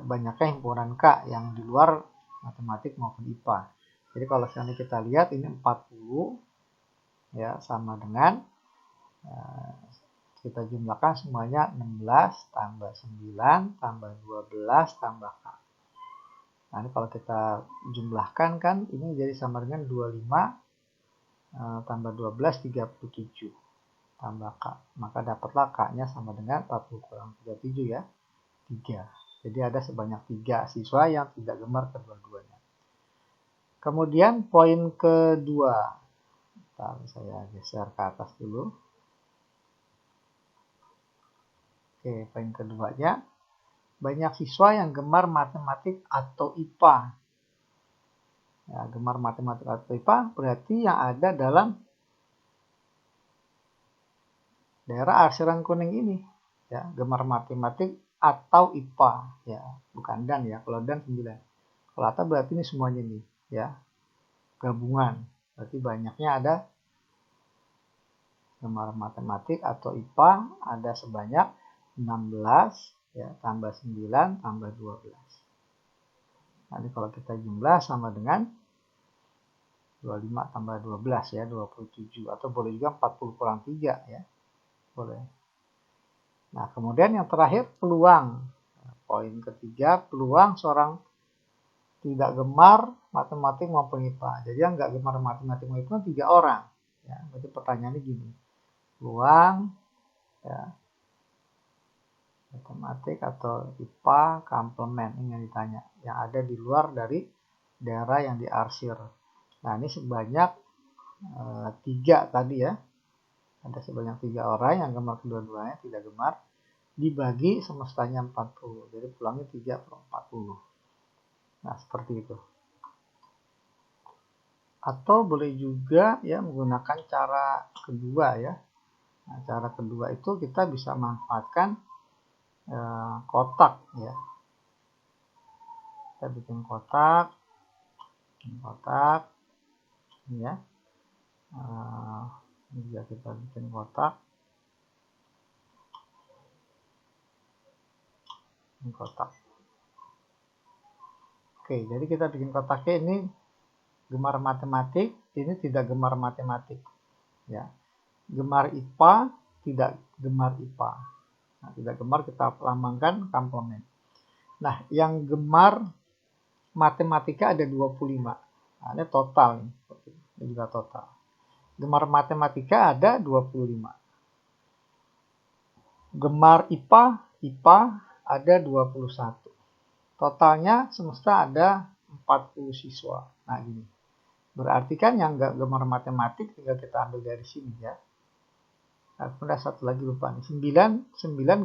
Banyaknya himpunan K yang di luar matematik maupun IPA. Jadi kalau sekarang kita lihat ini 40 ya, sama dengan kita jumlahkan semuanya 16 tambah 9 tambah 12 tambah K. Nah, ini kalau kita jumlahkan kan ini jadi sama dengan 25 tambah 12 37 tambah K. Maka dapatlah K-nya sama dengan 40 kurang 37 ya, 3. Jadi ada sebanyak 3 siswa yang tidak gemar kedua-duanya. Kemudian poin kedua. Bentar, saya geser ke atas dulu. Oke, poin keduanya. Banyak siswa yang gemar matematik atau IPA. Ya, gemar matematik atau IPA berarti yang ada dalam daerah arsiran kuning ini. Ya, gemar matematik atau IPA. Ya, bukan dan ya. Kalau dan 9. Kalau atau berarti ini semuanya nih. Ya, gabungan. Berarti banyaknya ada gemar matematik atau IPA ada sebanyak 16 ya, tambah 9 tambah 12. Nanti kalau kita jumlah sama dengan 25 tambah 12 ya, 27. Atau boleh juga 40 kurang 3 ya. Boleh. Nah, kemudian yang terakhir peluang. Poin ketiga, peluang seorang tidak gemar matematik maupun IPA. Jadi yang nggak gemar matematik maupun IPA 3 orang. Ya, berarti pertanyaannya gini. Peluang ya, matematik atau IPA komplement ini yang ditanya, yang ada di luar dari daerah yang diarsir. Nah, ini sebanyak 3 tadi ya, ada sebanyak 3 orang yang gemar kedua-duanya, tidak gemar, dibagi semestanya 40, jadi peluangnya 3 per 40. Nah, seperti itu. Atau boleh juga ya menggunakan cara kedua ya. Nah, cara kedua itu kita bisa manfaatkan kotak ya. Kita bikin kotak ini ya. Ini juga kita bikin kotak. Ini kotak. Oke, jadi kita bikin kotaknya ini gemar matematik, ini tidak gemar matematik. Ya. Gemar IPA, tidak gemar IPA. Nah, tidak gemar kita lambangkan komplement. Nah, yang gemar matematika ada 25. Nah, ini total nih. Ini juga total. Gemar matematika ada 25. Gemar IPA ada 21. Totalnya semesta ada 40 siswa. Nah gini. Berarti kan yang nggak gemar matematik tinggal kita ambil dari sini ya. Kemudian satu lagi lupa nih. 9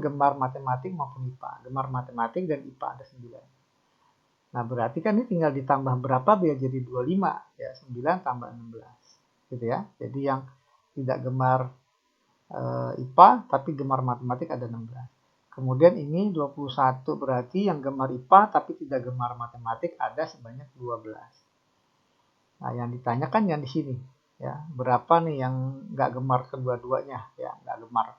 gemar matematik maupun IPA. Gemar matematik dan IPA ada 9. Nah berarti kan ini tinggal ditambah berapa biar jadi 25. Ya 9 tambah 16. Gitu ya. Jadi yang tidak gemar IPA tapi gemar matematik ada 16. Kemudian ini 21 berarti yang gemar IPA tapi tidak gemar matematik ada sebanyak 12. Nah, yang ditanyakan yang di sini, ya, berapa nih yang nggak gemar kedua-duanya, ya, nggak gemar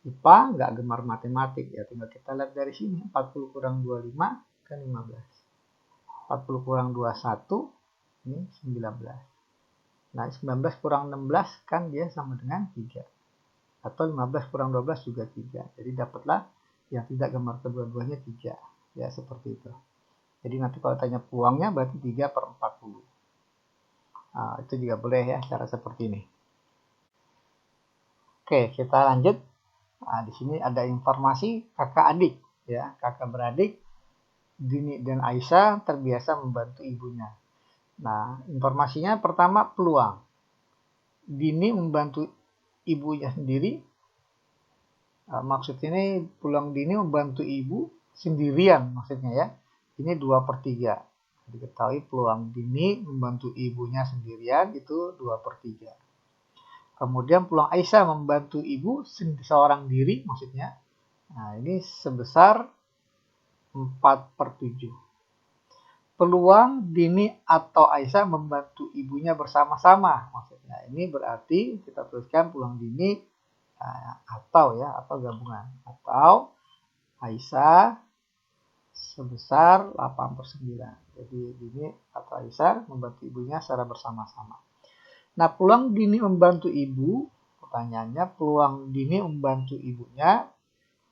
IPA, nggak gemar matematik, ya, tinggal kita lihat dari sini, 40 kurang 25 kan 15. 40 kurang 21, ini 19. Nah, 19 kurang 16 kan dia sama dengan 3. Atau 15 kurang 12 juga 3. Jadi dapatlah yang tidak gemar kedua-duanya 3. Ya, seperti itu. Jadi nanti kalau tanya peluangnya berarti 3 per 40. Nah, itu juga boleh ya cara seperti ini. Oke, kita lanjut. Nah, di sini ada informasi kakak adik ya, kakak beradik Dini dan Aisyah terbiasa membantu ibunya. Nah, informasinya pertama peluang. Dini membantu ibunya sendiri. Maksud ini peluang Dini membantu ibu sendirian maksudnya ya. Ini 2/3. Diketahui peluang Dini membantu ibunya sendirian itu 2/3. Kemudian peluang Aisyah membantu ibu seorang diri maksudnya. Nah, ini sebesar 4/7. Peluang Dini atau Aisyah membantu ibunya bersama-sama. Maksudnya ini berarti kita tuliskan peluang Dini atau gabungan. Atau Aisyah sebesar 8/9. Jadi Dini atau Aisyah membantu ibunya secara bersama-sama. Nah, peluang Dini membantu ibu, pertanyaannya peluang Dini membantu ibunya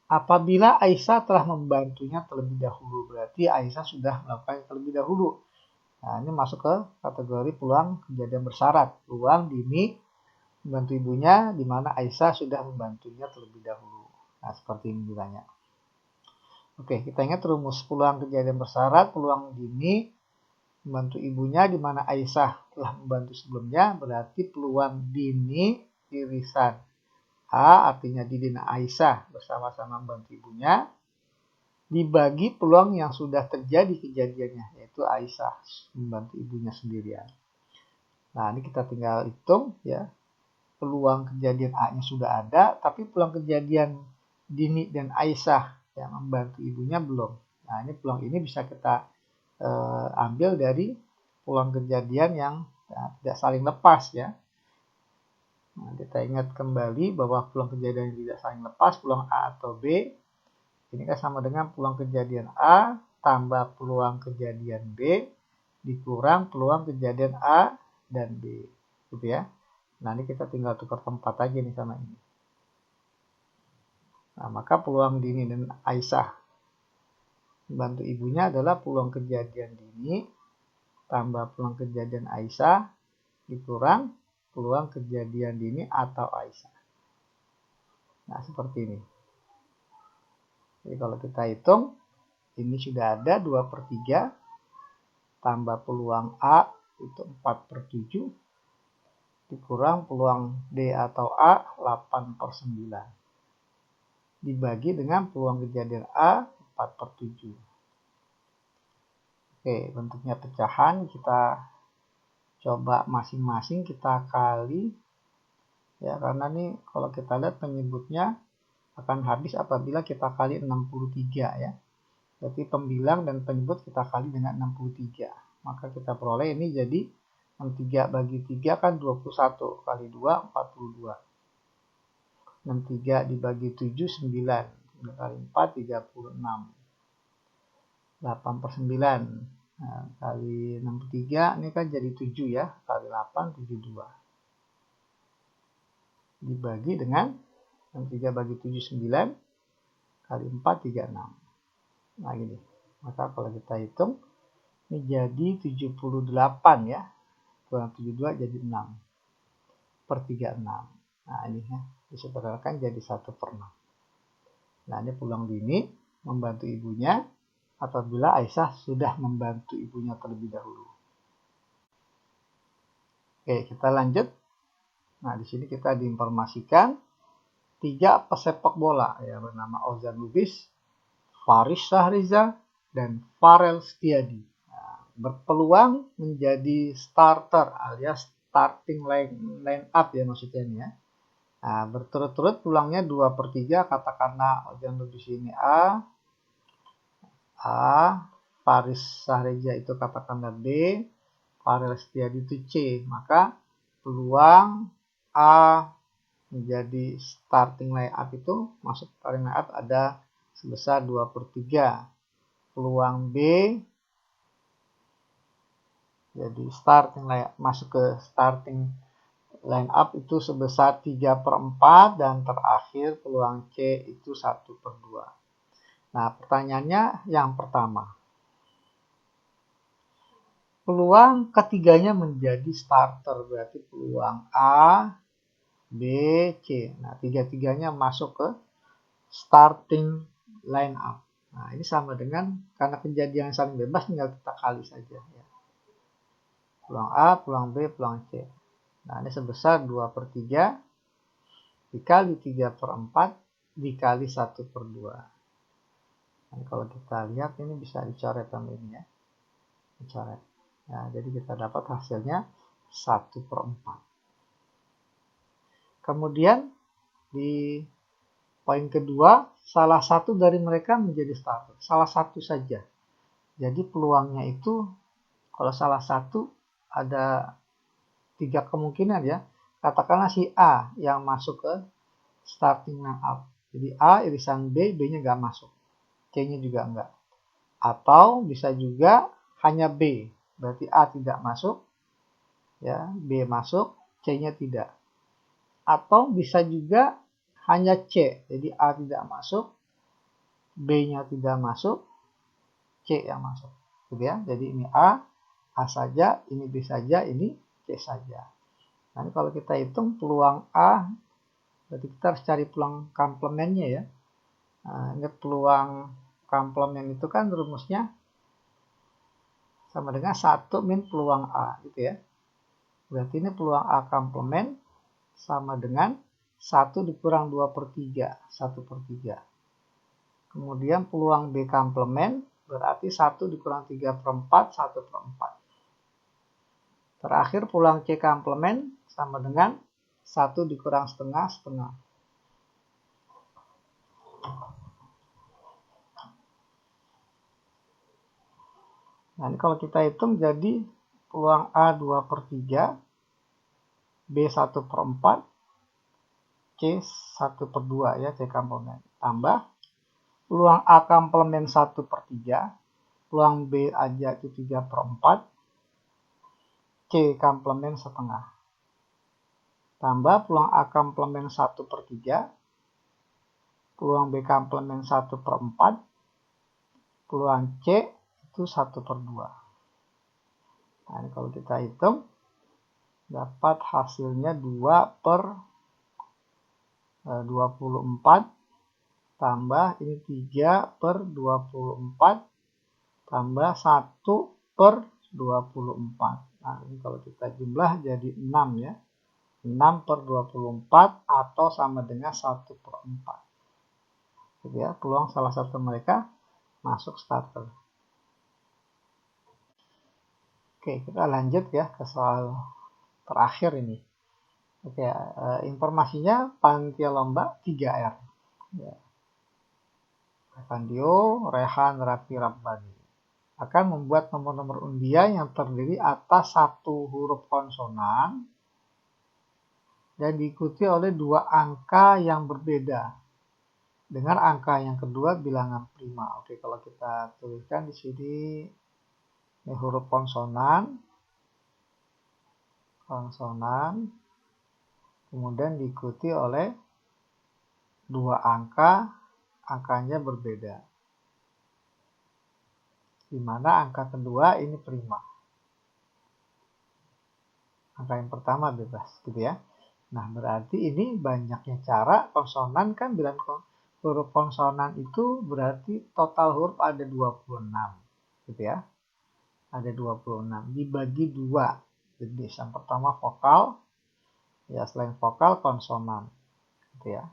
apabila Aisyah telah membantunya terlebih dahulu. Berarti Aisyah sudah melakukan terlebih dahulu. Nah, ini masuk ke kategori peluang kejadian bersyarat. Peluang Dini membantu ibunya di mana Aisyah sudah membantunya terlebih dahulu. Nah, seperti ini ditanya. Oke, kita ingat rumus peluang kejadian bersyarat. Peluang Dini membantu ibunya di mana Aisyah telah membantu sebelumnya, berarti peluang Dini irisan A artinya Dini dan Aisyah bersama-sama membantu ibunya dibagi peluang yang sudah terjadi kejadiannya, yaitu Aisyah membantu ibunya sendirian. Nah, ini kita tinggal hitung ya. Peluang kejadian A-nya sudah ada, tapi peluang kejadian Dini dan Aisyah yang membantu ibunya belum. Nah, ini peluang ini bisa kita ambil dari peluang kejadian yang tidak saling lepas ya. Nah, kita ingat kembali bahwa peluang kejadian yang tidak saling lepas, peluang A atau B, ini kan sama dengan peluang kejadian A tambah peluang kejadian B dikurang peluang kejadian A dan B, gitu ya. Nah, ini kita tinggal tukar tempat aja nih sama ini. Nah, maka peluang Dini dan Aisyah membantu ibunya adalah peluang kejadian Dini tambah peluang kejadian Aisyah dikurang peluang kejadian Dini atau Aisyah. Nah, seperti ini. Jadi kalau kita hitung, ini sudah ada 2/3 tambah peluang A itu 4/7 dikurang peluang D atau A 8/9 dibagi dengan peluang kejadian A 4/7. Oke, bentuknya pecahan kita coba masing-masing kita kali ya, karena nih kalau kita lihat penyebutnya akan habis apabila kita kali 63 ya. Berarti pembilang dan penyebut kita kali dengan 63. Maka kita peroleh ini jadi 63 bagi 3 kan 21 kali 2 42. 63 dibagi 7 9. 9 kali 4 36. 8/9. Nah, kali 63 ini kan jadi 7 ya. Kali 8 72. Dibagi dengan 63 bagi 7 9 kali 4 36. Nah gini. Maka kalau kita hitung ini jadi 78 ya. Kurang 72 jadi 6/36. Nah ini ya. Disederhanakan jadi 1/6. Nah, ini peluang dini membantu ibunya apabila Aisyah sudah membantu ibunya terlebih dahulu. Oke, kita lanjut. Nah, di sini kita diinformasikan 3 pesepak bola yang bernama Ozan Lubis, Faris Shahriza, dan Farel Setiadi. Nah, berpeluang menjadi starter alias starting line up ya maksudnya ini ya. Nah, berturut-turut pulangnya 2/3, katakanlah Ozan Lubis ini A, Faris Shahriza itu katakanlah B, Farel Setiadi itu C. Maka peluang A menjadi starting line-up itu masuk starting line-up ada sebesar 2/3. Peluang B jadi starting line masuk ke starting line up itu sebesar 3/4 dan terakhir peluang C itu 1/2. Nah, pertanyaannya yang pertama. Peluang ketiganya menjadi starter berarti peluang A, B, C. Nah, tiga-tiganya masuk ke starting line up. Nah, ini sama dengan karena kejadian yang saling bebas tinggal kita kali saja ya. Peluang A, peluang B, peluang C. Nah, ini sebesar 2/3 dikali 3/4 dikali 1/2. Nah, kalau kita lihat ini bisa dicoret ini ya. Dicoret. Nah, jadi kita dapat hasilnya 1/4. Kemudian di poin kedua, salah satu dari mereka menjadi starter. Salah satu saja. Jadi peluangnya itu kalau salah satu ada 3 kemungkinan ya. Katakanlah si A yang masuk ke starting line up. Jadi A irisan B, B-nya nggak masuk. C-nya juga enggak. Atau bisa juga hanya B. Berarti A tidak masuk, ya, B masuk, C-nya tidak. Atau bisa juga hanya C. Jadi A tidak masuk, B-nya tidak masuk, C yang masuk. Gitu ya. Jadi ini A saja, ini B saja, ini C saja. Nanti kalau kita hitung peluang A, berarti kita harus cari peluang komplemennya ya. Nah, ini peluang komplemen itu kan rumusnya sama dengan 1 min peluang A gitu ya. Berarti ini peluang A komplemen sama dengan 1 dikurang 2/3, 1/3. Kemudian peluang B komplemen berarti 1 dikurang 3/4, 1/4. Terakhir peluang C komplemen sama dengan 1 dikurang setengah, setengah. Nah, ini kalau kita hitung jadi peluang A 2/3, B 1/4, C 1/2 ya, C komplemen. Tambah peluang A komplemen 1/3, peluang B aja itu 3/4, C komplemen setengah. Tambah peluang A komplemen 1/3, peluang B komplemen 1/4, peluang C itu 1/2. Nah, ini kalau kita hitung dapat hasilnya 2/24 tambah ini 3/24 tambah 1/24. Nah, ini kalau kita jumlah jadi 6 ya. 6/24 atau sama dengan 1/4. Gitu ya, peluang salah satu mereka masuk starter. Oke, kita lanjut ya ke soal terakhir ini. Oke, informasinya panitia lomba 3R. Ya. Revandio, Rehan, Raffi, Rabbani akan membuat nomor-nomor undian yang terdiri atas 1 huruf konsonan dan diikuti oleh 2 angka yang berbeda dengan angka yang kedua bilangan prima. Oke, kalau kita tuliskan di sini ini huruf konsonan, kemudian diikuti oleh 2 angka, angkanya berbeda. Di mana angka kedua ini prima. Angka yang pertama bebas, gitu ya. Nah, berarti ini banyaknya cara. Konsonan kan bilangan huruf konsonan itu berarti total huruf ada 26 gitu ya. Ada 26 dibagi 2 jenis. Yang pertama vokal, ya selain vokal konsonan gitu ya.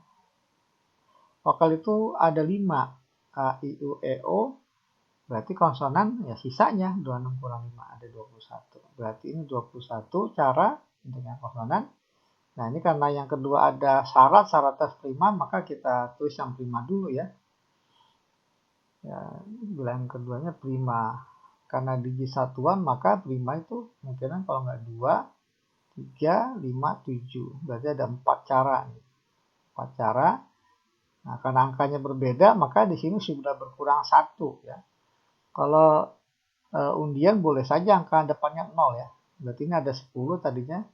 Vokal itu ada 5, A, I, U, E, O, berarti konsonan ya sisanya 26 kurang 5 ada 21. Berarti ini 21 cara dengan konsonan. Nah ini karena yang kedua ada syarat tes prima, maka kita tulis yang prima dulu ya. Ya, bilangan keduanya prima. Karena digit satuan maka prima itu kemungkinan kalau nggak 2, 3, 5, 7. Berarti ada 4 cara. 4 cara. Nah karena angkanya berbeda maka di sini sudah berkurang 1 ya. Kalau undian boleh saja angka depannya 0 ya. Berarti ini ada 10 tadinya.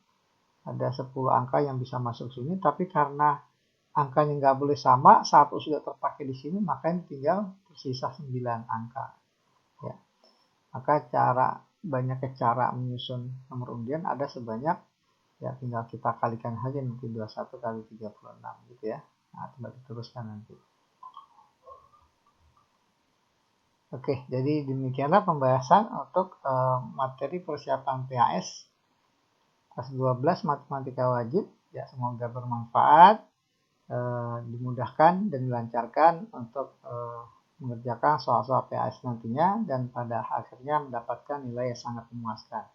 Ada 10 angka yang bisa masuk sini, tapi karena angkanya nggak boleh sama, 1 sudah terpakai di sini, maka ini tinggal tersisa 9 angka. Ya. Maka banyaknya cara menyusun nomor undian ada sebanyak, ya tinggal kita kalikan saja nanti 21 kali 36 gitu ya. Nah, coba diteruskan nanti. Oke, jadi demikianlah pembahasan untuk materi persiapan PAS kelas 12 matematika wajib. Ya, semoga bermanfaat, dimudahkan dan dilancarkan untuk mengerjakan soal-soal PAS nantinya dan pada akhirnya mendapatkan nilai yang sangat memuaskan.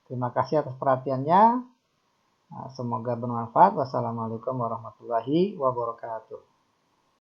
Terima kasih atas perhatiannya. Semoga bermanfaat. Wassalamualaikum warahmatullahi wabarakatuh.